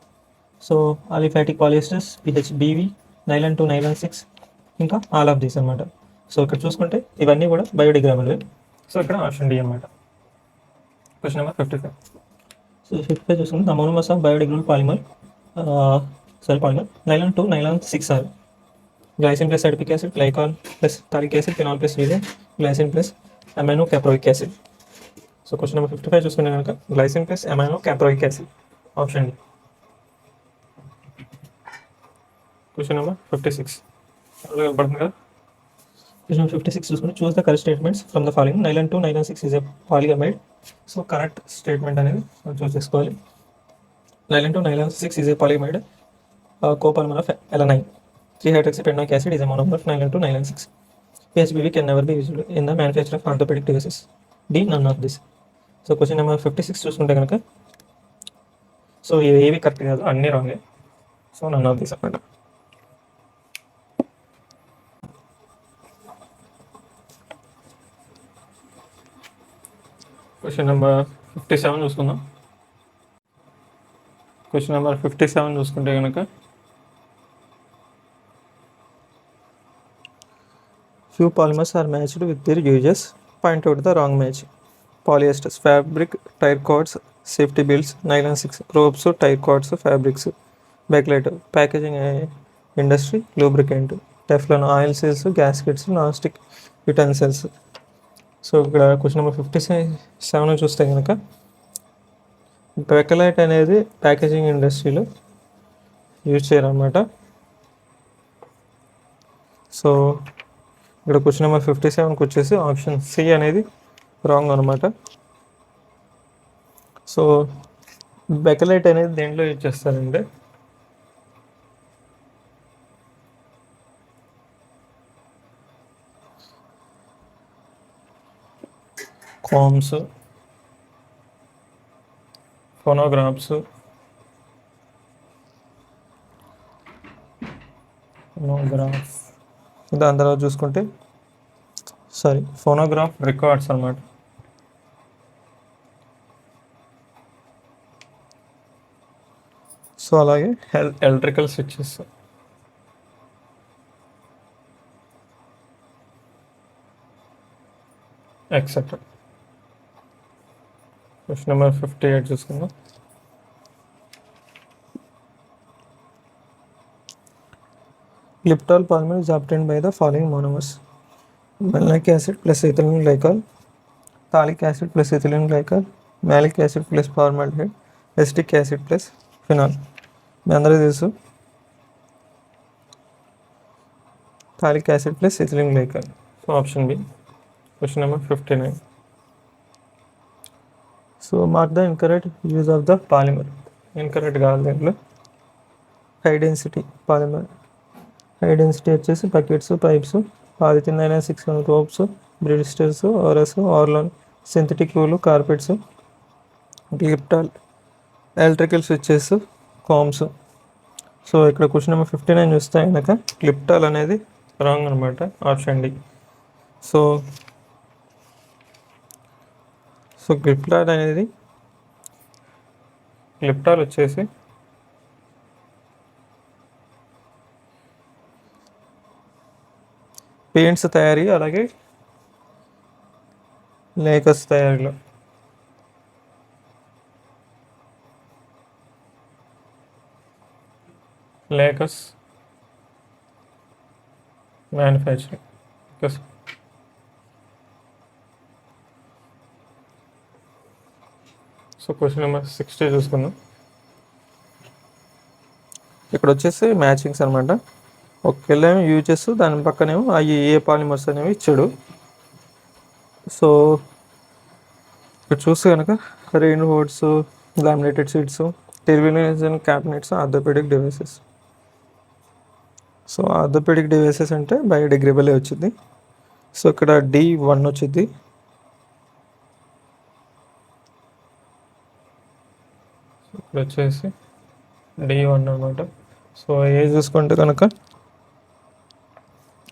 So aliphatic polyesters, PHBV, nylon 2, nylon 6, ఇంకా ఆల్ ఆఫ్ దీస్ అనమాట. సో ఇక్కడ చూసుకుంటే ఇవన్నీ కూడా బయోడిగ్రేడబుల్. సో ఇక్కడ ఆప్షన్ డి అనమాట. Question number 55. సో 55 చూసుకుంటే the monomers of biodegradable polymer nylon 2, nylon 6 are glycine plus adipic acid, glycol plus tartaric acid, phenol plus resin, glycine plus amino caproic acid. So question number 55 చూసుకుంటే కనుక glycine plus amino caproic acid option D. Question number 56 కనపడుతుంది కదా. Question number 56 చూసుకుంటే choose the correct statements from the following. Nylon 2, nylon 6 is a polyamide. So correct statement అనేది మనం choose చేసుకోవాలి. Nylon 2, nylon 6 is a polyamide copolymer of alanine. 3-hydroxy pentanoic acid is a monomer of nylon 2, nylon 6. PHBV can never be used in the manufacture of orthopedic devices. D, none of this. So question number 56 చూసుకుంటే కనుక so ఏవి correct కాదు, అన్నీ రాంగే. So none of this అనమాట. Question number 57 చూసుకుందాం. Question number 57 చూసుకుంటే కనుక few polymers are matched with their uses. Point out the wrong match. Polyesters, fabric, tire cords, safety belts, nylon 6, ropes, tire cords, fabrics, backlight, packaging industry, lubricant, Teflon, oil seals, gaskets, non-stick utensils. So ఇక్కడ question number 57 చూస్తే కనుక Bakelite అనేది packaging ఇండస్ట్రీలో use చేయరన్నమాట. So ఇక్కడ question number 57కి వచ్చేసి option C అనేది wrong అనమాట. So Bakelite అనేది దేంట్లో యూజ్ చేస్తారంటే కామ్స్, ఫోనోగ్రాఫ్స్, దాని తర్వాత చూసుకుంటే ఫోనోగ్రాఫ్ రికార్డ్స్ అన్నమాట. సో అలాగే electrical switches. Etcetera. Question number 58 చూసుకుందాం. Liptol polymer is obtained by the following monomers: malonic acid plus ethylene glycol, phthalic acid plus ethylene glycol, malic acid plus formaldehyde, acetic acid plus phenol. మీ అందరికీ తెలుసు phthalic acid plus ethylene glycol. So option B. Question number 59. So mark the incorrect use of the polymer. Incorrect కాదు దీంట్లో. High density polymer. High density వచ్చేసి buckets, pipes, polythene అయినా 600 ropes, bristles, ఆర్ఎస్, orlon, synthetic wool, carpets, glyptal, electrical switches, combs. So ఇక్కడ question number 59 చూస్తే కనుక glyptal అనేది wrong అనమాట, option D. So so glyptal వచ్చేసి పెయింట్స్ తయారీ అలాగే లేకర్స్ తయారీలో Lakers manufacturing. So question number 60 చూసుకుందాం. ఇక్కడ వచ్చేసి మ్యాచింగ్స్ అనమాట. ఒకేమో యూజెస్, దాని పక్కనేమో అవి ఏ పాలిమర్స్ అనేవి ఇచ్చాడు. సో ఇక్కడ చూస్తే కనుక rain hoods, laminated sheets, television cabinets, orthopaedic devices. So orthopaedic devices అంటే బయోడిగ్రేడబుల్ వచ్చింది. సో ఇక్కడ D1 వచ్చింది. ఇక్కడ వచ్చేసి D1 అనమాట. సో ఏ చూసుకుంటే కనుక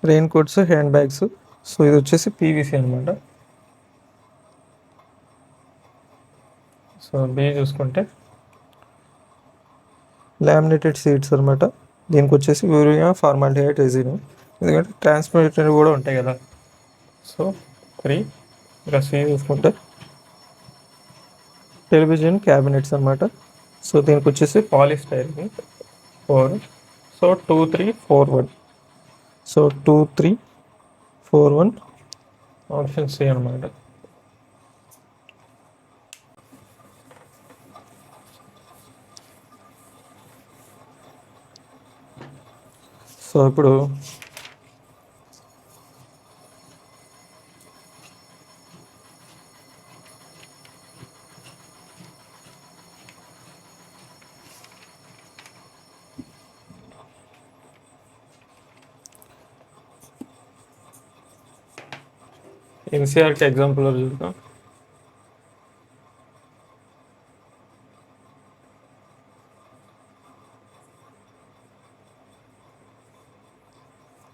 rain coats, hand bags. So ఇది వచ్చేసి PVC అనమాట. సో బి చూసుకుంటే లామినేటెడ్ షీట్స్ అనమాట. దీనికి వచ్చేసి యూరియా ఫార్మాల్డిహైడ్ రెసిన్, ఎందుకంటే ట్రాన్స్పరెంట్ కూడా ఉంటాయి కదా. సో 3. ఇంకా సి చూసుకుంటే టెలివిజన్ క్యాబినెట్స్ అనమాట. సో దీనికి వచ్చేసి polystyrene 4. So 2, 3, 4, 1. So 2, 3, 4, 1 option C అనమాట. సో ఇప్పుడు ఎన్సీఆర్కి ఎగ్జాంపుల్ చూద్దాం.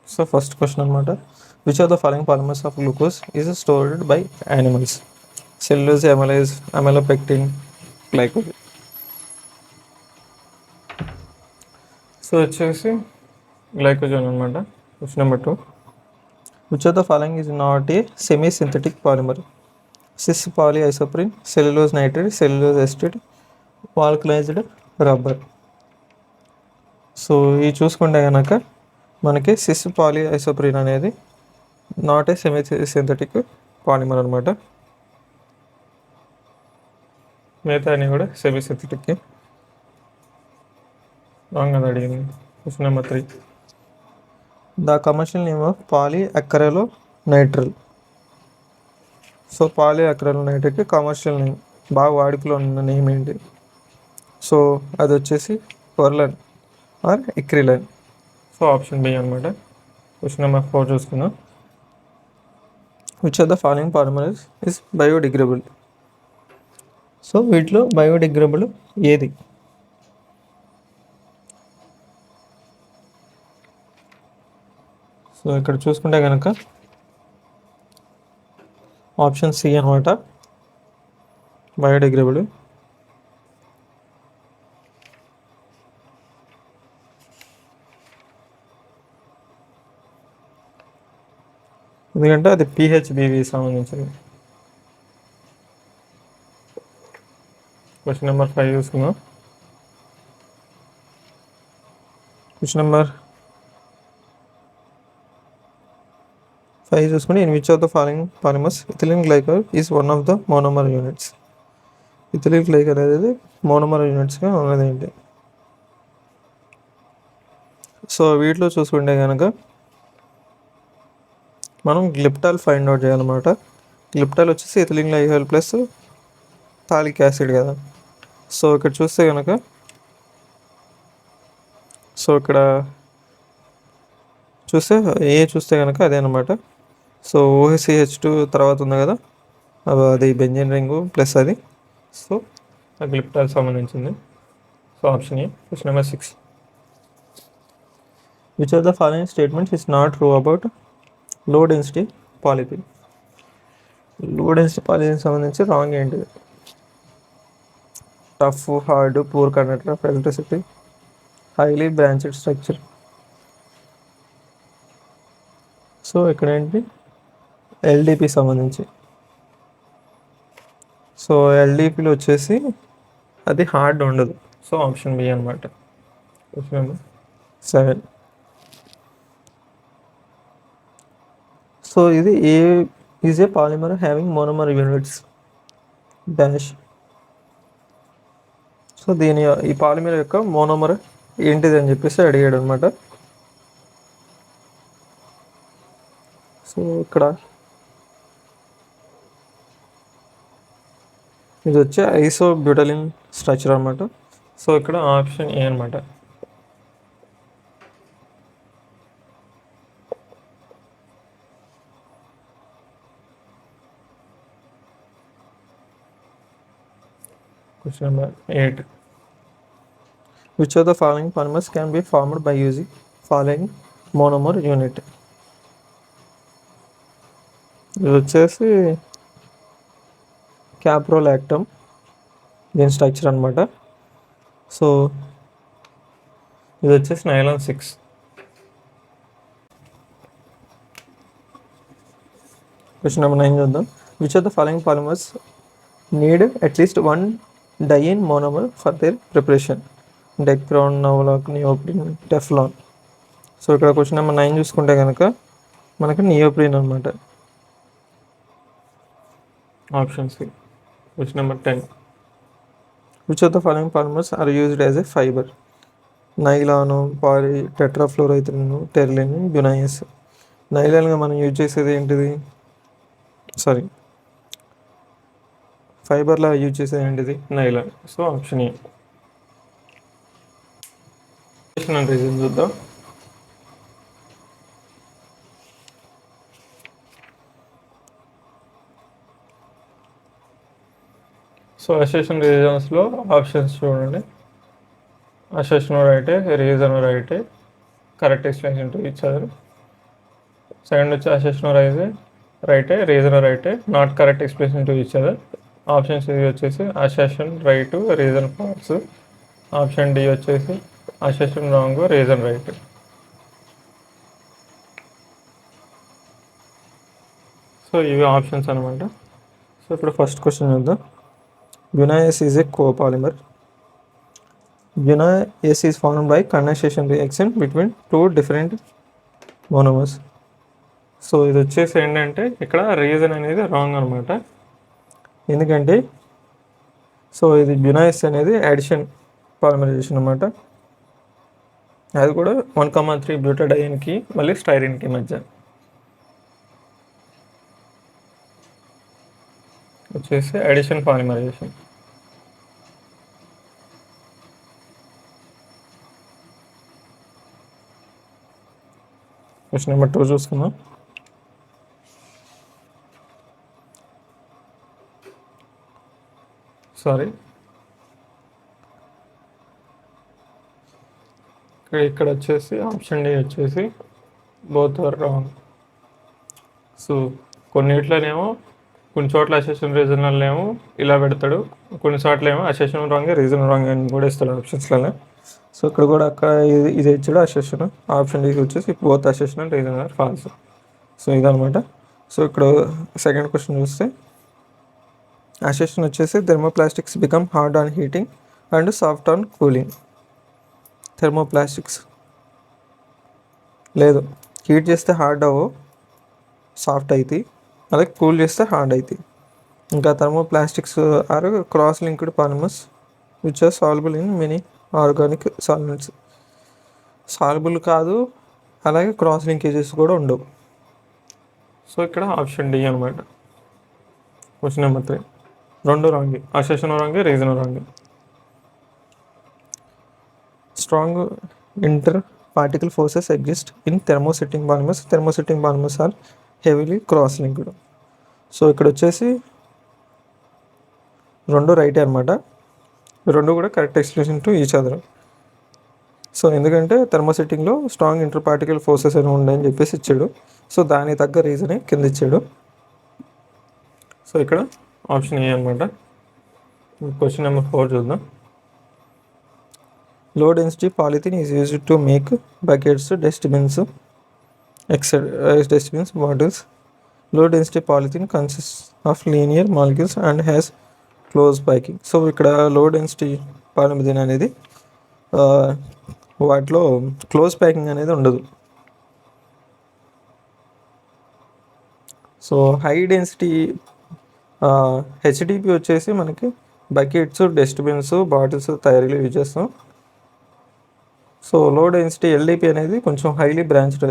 సో ఫస్ట్ క్వశ్చన్ అనమాట. Which are the following polymers of glucose is stored by animals? Cellulose, amylase, amylopectin, glycogen. So వచ్చేసి గ్లైకోజన్ అనమాట. Question number 2. Which are the following is not a semi synthetic polymer? Cis polyisoprene, cellulose nitrate, cellulose acetate, vulcanised rubber. So ఇది చూసుకుంటే కనుక మనకి cis polyisoprene అనేది not a semi synthetic polymer అనమాట. మిగతా అన్నీ కూడా సెమీ సింథటిక్. రాంగ్ అది అడిగింది. Question number 3. The commercial name of polyacrylonitrile. So పాలిఅక్రిలోనైట్రిల్కి కమర్షియల్ నేమ్, బాగా వాడుకలో ఉన్న నేమ్ ఏంటి? సో అది వచ్చేసి orlon or acrilan. So option B అనమాట. క్వశ్చన్ నెంబర్ 4 చూసుకుందాం. Which are the following polymers is biodegradable? So వీటిలో బయోడిగ్రేడబుల్ ఏది? సో ఇక్కడ చూసుకుంటే కనుక ఆప్షన్ సి అనమాట, బయోడిగ్రేడబుల్. ఎందుకంటే అది PHBవి సంబంధించింది. క్వశ్చన్ నెంబర్ 5 చూసుకుందాం. క్వశ్చన్ నెంబర్ 5 చూసుకుంటే in which of the following polymers ethylene glycol is one of the monomer units? Ethylene glycol అనేది మోనోమర్ యూనిట్స్గా ఉన్నది ఏంటి? సో వీటిలో చూసుకుంటే కనుక మనం గ్లిప్టాల్ ఫైండ్ అవుట్ చేయాలన్నమాట. గ్లిప్టాల్ వచ్చేసి ethylene glycol plus phthalic acid కదా. సో ఇక్కడ చూస్తే కనుక ఇక్కడ చూస్తే కనుక అదే అనమాట. సో OHCH2 తర్వాత ఉంది కదా, అది బెంజీన్ రింగు ప్లస్ అది. సో ఆ గ్లిప్టాల్ సంబంధించింది. So option A. Question number 6. Which of the following statements is not true about low density polythene? Low density polythene సంబంధించి రాంగ్ ఏంటిది? Tough, hard, poor conductor of electricity, highly branched structure. So ఇక్కడ ఏంటి? LDP సంబంధించి. So ఎల్డిపిలో వచ్చేసి అది hard ఉండదు. So option B అనమాట. Question number 7. So ఇది is a polymer having monomer units dash. So ఈ పాలిమర్ యొక్క మోనోమర్ ఏంటిది అని చెప్పేసి అడిగాడు అనమాట. సో ఇక్కడ ఇది వచ్చే ఐసోబ్యూటలిన్ స్ట్రక్చర్ అనమాట. సో ఇక్కడ ఆప్షన్ ఏ అనమాట. Question number 8. Which of the following polymers can be formed by using following monomer unit? ఇది వచ్చేసి క్యాప్రోలాక్టమ్ దీని స్ట్రక్చర్ అనమాట. సో ఇది వచ్చేసి నైలాన్ 6. క్వశ్చన్ నెంబర్ 9 చూద్దాం. Which of the following polymers need at least one diene monomer for their preparation? Dacron, novolac, neoprene, Teflon. So ఇక్కడ question number 9 చూసుకుంటే కనుక మనకి నియోప్రిన్ అనమాట. Option C. Question number 10. Which of the following polymers are used as a fiber? Nylon, poly, tetrafluoroethylene, టెర్లిన్, బ్యునైస్. నైలాన్గా మనం use చేసేది ఏంటిది? ఫైబర్లా use చేసేది ఏంటిది? Nylon. So option A. Reason చూద్దాం. సో అసోసియేషన్ రీజన్స్లో ఆప్షన్స్ చూడండి. అసోసియేషన్ రైటే, రీజన్ రైటే, correct explanation to each other. Second వచ్చి అసోసియేషన్ రైటే, రీజన్ రైటే, not correct explanation to each other. Option C వచ్చేసి assertion right, reason false. Option D వచ్చేసి assertion wrong, reason right. So ఇవి ఆప్షన్స్ అనమాట. సో ఇప్పుడు ఫస్ట్ క్వశ్చన్ చూద్దాం. Buna S is a copolymer. Buna S is formed by condensation reaction between two different monomers. So ఇది వచ్చేసి ఏంటంటే ఇక్కడ రీజన్ అనేది రాంగ్ అనమాట. ఎందుకంటే సో ఇది బ్యునైస్ అనేది అడిషన్ పాలిమరైజేషన్ అనమాట. అది కూడా 1,3 బ్యూటాడైన్కి మళ్ళీ స్టైరిన్కి మధ్య వచ్చేసి అడిషన్ పాలిమరైజేషన్. క్వశ్చన్ నెంబర్ 2 చూసుకుందాం. ఇక్కడ వచ్చేసి ఆప్షన్ డి వచ్చేసి బోత్ ఆర్ రాంగ్. సో కొన్నిట్లోనేమో కొన్ని చోట్ల అసెషన్ రీజనల్ ఏమో ఇలా పెడతాడు, కొన్ని చోట్ల ఏమో అసెషన్ రాంగ్, రీజన్ రాంగ్ అని కూడా ఇస్తాడు ఆప్షన్స్లలో. సో ఇక్కడ కూడా అక్కడ ఇది ఇచ్చాడు అసెషన్. ఆప్షన్ డి వచ్చేసి both assertion and reason are false. So ఇదనమాట. సో ఇక్కడ సెకండ్ క్వశ్చన్ చూస్తే అసెషన్ వచ్చేసి thermoplastics become hard on heating and soft on cooling. Thermoplastics లేదు, హీట్ చేస్తే హార్డ్ అవ్వవు, సాఫ్ట్ అవుతాయి. అలాగే కూల్ చేస్తే హార్డ్ అవుతాయి. ఇంకా thermoplastics are cross linked polymers which are soluble in many organic solvents. Soluble కాదు, అలాగే క్రాస్ లింకేజెస్ కూడా ఉండవు. సో ఇక్కడ ఆప్షన్ డి అనమాట. క్వశ్చన్ నెంబర్ 3 రెండు wrong, assertion wrong, reason wrong. Strong inter particle forces exist in thermosetting polymers. Thermosetting polymers are heavily cross linked. So ఇక్కడ వచ్చేసి రెండు రైటే అనమాట. రెండు కూడా correct explanation to each other. So ఎందుకంటే థెర్మోసెట్టింగ్లో స్ట్రాంగ్ ఇంటర్ పార్టికల్ ఫోర్సెస్ అని ఉన్నాయని చెప్పేసి ఇచ్చాడు. సో దానికి తగ్గ రీజనే కింద ఇచ్చాడు. సో ఇక్కడ ఆప్షన్ ఏ అనమాట. క్వశ్చన్ నెంబర్ 4 చూద్దాం. Low density polythene is used to make buckets, dustbins, dustbins, bottles. Low density polythene consist of linear molecules and has close packing. So ఇక్కడ లో డెన్సిటీ పాలిథిన్ అనేది వాటిలో close packing అనేది ఉండదు. So high density HDP వచ్చేసి మనకి buckets, dustbins, bottles తయారీలో use చేస్తాం. So low density LDP అనేది కొంచెం హైలీ బ్రాంచ్డ్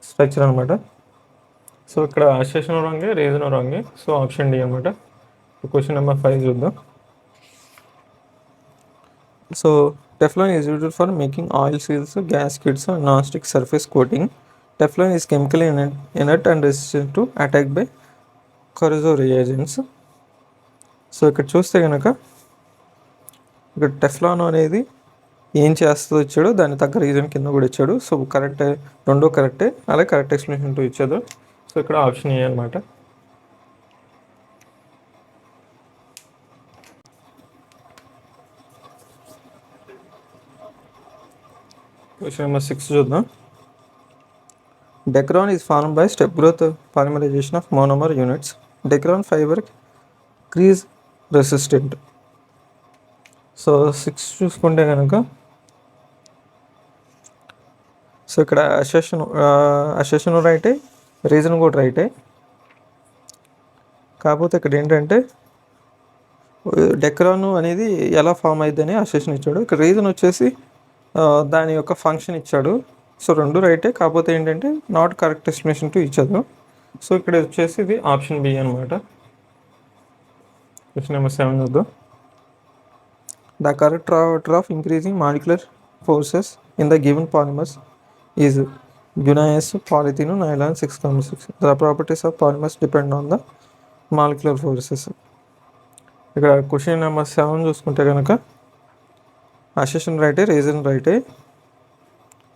స్ట్రక్చర్ అనమాట. సో ఇక్కడ అసెషన్ రాంగే, రీజన్ రాంగే. సో ఆప్షన్ డి అనమాట. క్వశ్చన్ నెంబర్ 5 చూద్దాం. So Teflon is used for making oil seals, gaskets, and non-stick surface coating. Teflon is chemically inert and resistant to attack by corrosive reagents. So ఇక్కడ చూస్తే కనుక ఇక్కడ Teflon అనేది ఏం చేస్తుందో ఇచ్చాడు, దాని తగ్గ రీజన్ కింద కూడా ఇచ్చాడు. సో కరెక్టే, రెండో కరెక్టే, అలాగే కరెక్ట్ ఎక్స్ప్లెనేషన్ టు ఇచ్చాడు. సో ఇక్కడ ఆప్షన్ ఏ అనమాట. క్వశ్చన్ నెంబర్ 6 చూద్దాం. Dacron is formed by step growth polymerization of monomer units. Dacron fiber crease resistant. So 6 చూసుకుంటే కనుక సో ఇక్కడ అసెషన్ రైటే, రీజన్ కూడా రైటే. కాకపోతే ఇక్కడ ఏంటంటే డెక్రాన్ అనేది ఎలా ఫామ్ అయిందని అసెషన్ ఇచ్చాడు. ఇక్కడ రీజన్ వచ్చేసి దాని యొక్క ఫంక్షన్ ఇచ్చాడు. సో రెండు రైటే, కాకపోతే ఏంటంటే నాట్ కరెక్ట్ ఎస్టిమేషన్ టు ఇచ్చాడు. సో ఇక్కడ వచ్చేసి ఇది ఆప్షన్ బి అనమాట. క్వశ్చన్ నెంబర్ 7 చూద్దాం. The correct order of increasing molecular forces in the given polymers is Buna S, polythene, nylon, 6-6. The properties of polymers depend on the molecular forces. ఇక్కడ question number 7 చూసుకుంటే కనుక assertion రైటే, reason రైటే.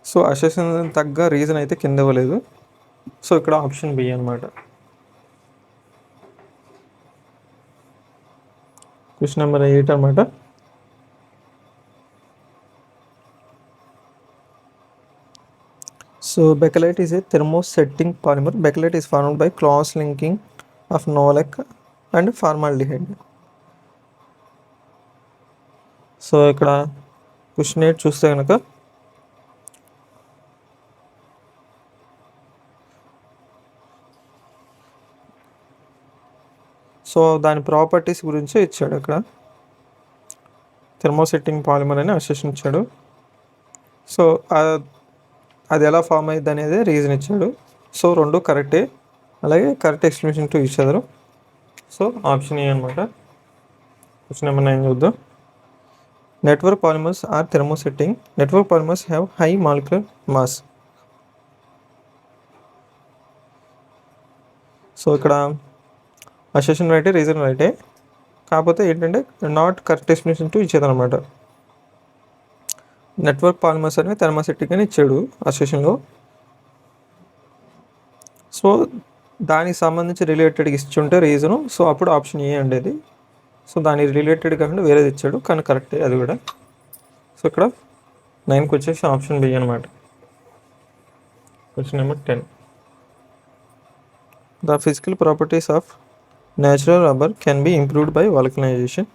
So assertion తగ్గ reason అయితే కింద ఇవ్వలేదు. So ఇక్కడ ఆప్షన్ బి అనమాట. క్వశ్చన్ నెంబర్ 8 అనమాట. So Bakelite is a thermosetting polymer. Bakelite is formed by cross linking of novolac and formaldehyde. So ఇక్కడ క్వశ్చన్ 8 చూస్తే కనుక సో దాని ప్రాపర్టీస్ గురించి ఇచ్చాడు. అక్కడ థెర్మోసెట్టింగ్ పాలిమర్ అని అసెషన్ ఇచ్చాడు. సో అది ఎలా ఫామ్ అయ్యింది అనేది రీజన్ ఇచ్చాడు. సో రెండు కరెక్టే, అలాగే కరెక్ట్ ఎక్స్ప్లెనేషన్ టు ఇచ్చారు. సో ఆప్షన్ ఏ అనమాట. క్వశ్చన్ నెంబర్ 9 చూద్దాం. Network polymers are thermosetting. Network polymers have high molecular mass. So ఇక్కడ అసెషన్ రైటే, రీజన్ రైటే, కాకపోతే ఏంటంటే నాట్ కరెక్ట్ ఎక్స్ప్లెనేషన్ టు ఇచ్చేది అనమాట. నెట్వర్క్ పాలిమర్స్ అనేవి థెర్మోసెట్టిక్ అని ఇచ్చాడు అసెషన్లో. సో దానికి సంబంధించి రిలేటెడ్గా ఇచ్చుంటే రీజను, సో అప్పుడు ఆప్షన్ ఏ ఉండేది. సో దాని రిలేటెడ్ కాకుండా వేరేది ఇచ్చాడు, కానీ కరెక్టే అది కూడా. సో ఇక్కడ 9కి వచ్చేసి ఆప్షన్ బి అనమాట. Question number 10. The physical properties of natural rubber can be improved by vulcanization.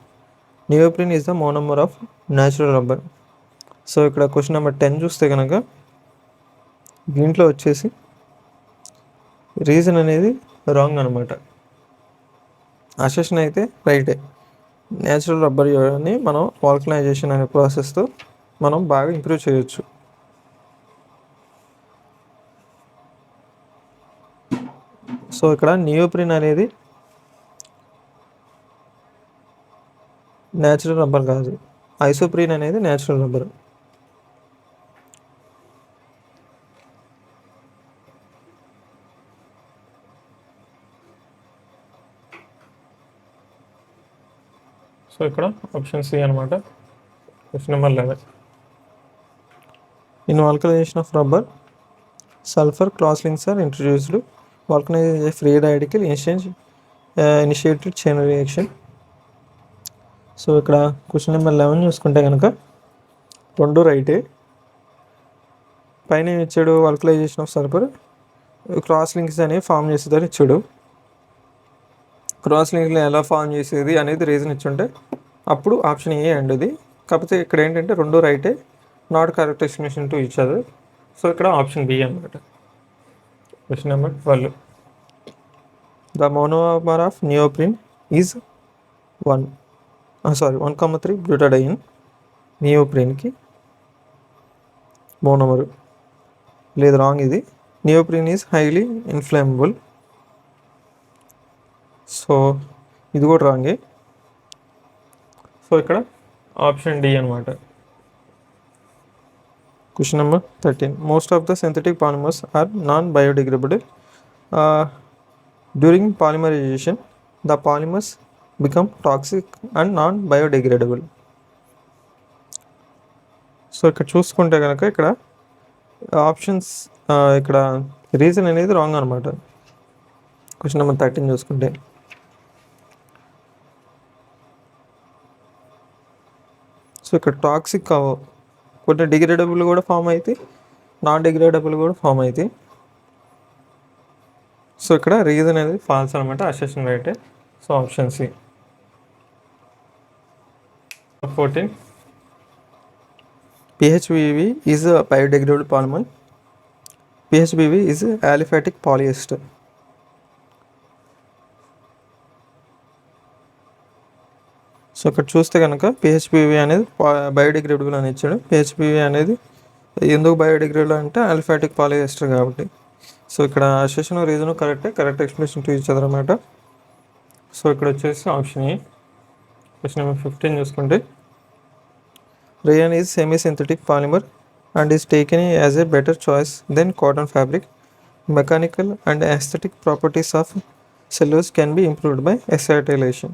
Neoprene is the monomer of natural rubber. So ఇక్కడ క్వశ్చన్ నెంబర్ 10 చూస్తే కనుక దీంట్లో వచ్చేసి రీజన్ అనేది రాంగ్ అనమాట. అసెషన్ అయితే రైటే. న్యాచురల్ రబ్బర్ అని మనం వాల్కనైజేషన్ అనే ప్రాసెస్తో మనం బాగా ఇంప్రూవ్ చేయొచ్చు. సో ఇక్కడ నియోప్రిన్ అనేది న్యాచురల్ రబ్బర్ కాదు, ఐసోప్రీన్ అనేది న్యాచురల్ రబ్బర్. సో ఇక్కడ ఆప్షన్ సి అనమాట. Question number 11. In vulcanisation of rubber sulphur cross links are introduced. Vulcanisation free radical initiated chain reaction. So ఇక్కడ క్వశ్చన్ నెంబర్ 11 చూసుకుంటే కనుక రెండు రైటే. పైన ఇచ్చాడు vulcanisation of sulphur cross links అనేవి ఫామ్ చేసేదని ఇచ్చాడు. క్రాస్ లింక్లు ఎలా ఫామ్ చేసేది అనేది రీజన్ ఇచ్చుంటే అప్పుడు ఆప్షన్ ఏ అండి ఇది. కాకపోతే ఇక్కడ ఏంటంటే రెండు రైటే, not correct estimation to each other. So ఇక్కడ ఆప్షన్ బి అనమాట. Question number 12. The monomer of neoprene is 1,3 butadiene. నియోప్రిన్కి మోనోమర్ లేదు, రాంగ్ ఇది. Neoprene is highly inflammable. So ఇది కూడా రాంగే. సో ఇక్కడ ఆప్షన్ డి అనమాట. Question number 13. Most of the synthetic polymers are non biodegradable. During polymerisation the polymers become toxic and non biodegradable. So ఇక్కడ చూసుకుంటే కనుక ఇక్కడ ఆప్షన్స్ ఇక్కడ రీజన్ అనేది రాంగ్ అనమాట. క్వశ్చన్ నెంబర్ 13 చూసుకుంటే సో ఇక్కడ టాక్సిక్ కొన్ని డిగ్రేడబుల్ కూడా ఫామ్ అవుతాయి, నాన్ డిగ్రేడబుల్ కూడా ఫామ్ అవుతాయి. సో ఇక్కడ రీజన్ అనేది ఫాల్స్ అనమాట, అసెషన్ రైటే. So option C. 14. PHBV is a biodegradable polymer. PHBV is aliphatic polyester. So ఇక్కడ చూస్తే కనుక పిహెచ్పివి అనేది బయోడిగ్రేడబుల్ అని ఇచ్చాడు. పిహెచ్పివి అనేది ఎందుకు బయోడిగ్రేడబుల్ అంటే అల్ఫాటిక్ పాలిఎస్టర్ కాబట్టి. సో ఇక్కడ assertion reason correct explanation to each other అనమాట. సో ఇక్కడ వచ్చేసి ఆప్షన్ ఏ. క్వశ్చన్ నెంబర్ 15 చూసుకుంటే rayon is semi synthetic polymer and is taken as a better choice than cotton fabric. Mechanical and aesthetic properties of cellulose can be improved by acetylation.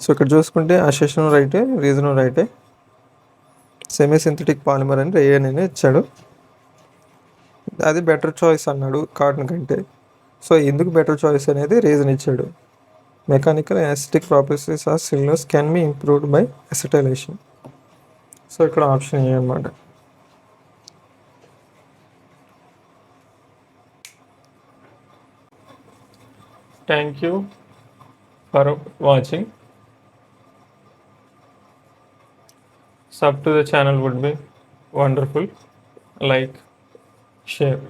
So ఇక్కడ చూసుకుంటే assertion రైటే, reason రైటే. Semi synthetic polymer అని rayon అని ఇచ్చాడు. అది better choice అన్నాడు cotton కంటే. సో ఎందుకు బెటర్ చాయిస్ అనేది రీజన్ ఇచ్చాడు. Mechanical acetic properties of cellulose can be improved by acetylation. So ఇక్కడ ఆప్షన్ ఏ అనమాట. Thank you for watching. Sub to the channel would be wonderful. Like, share.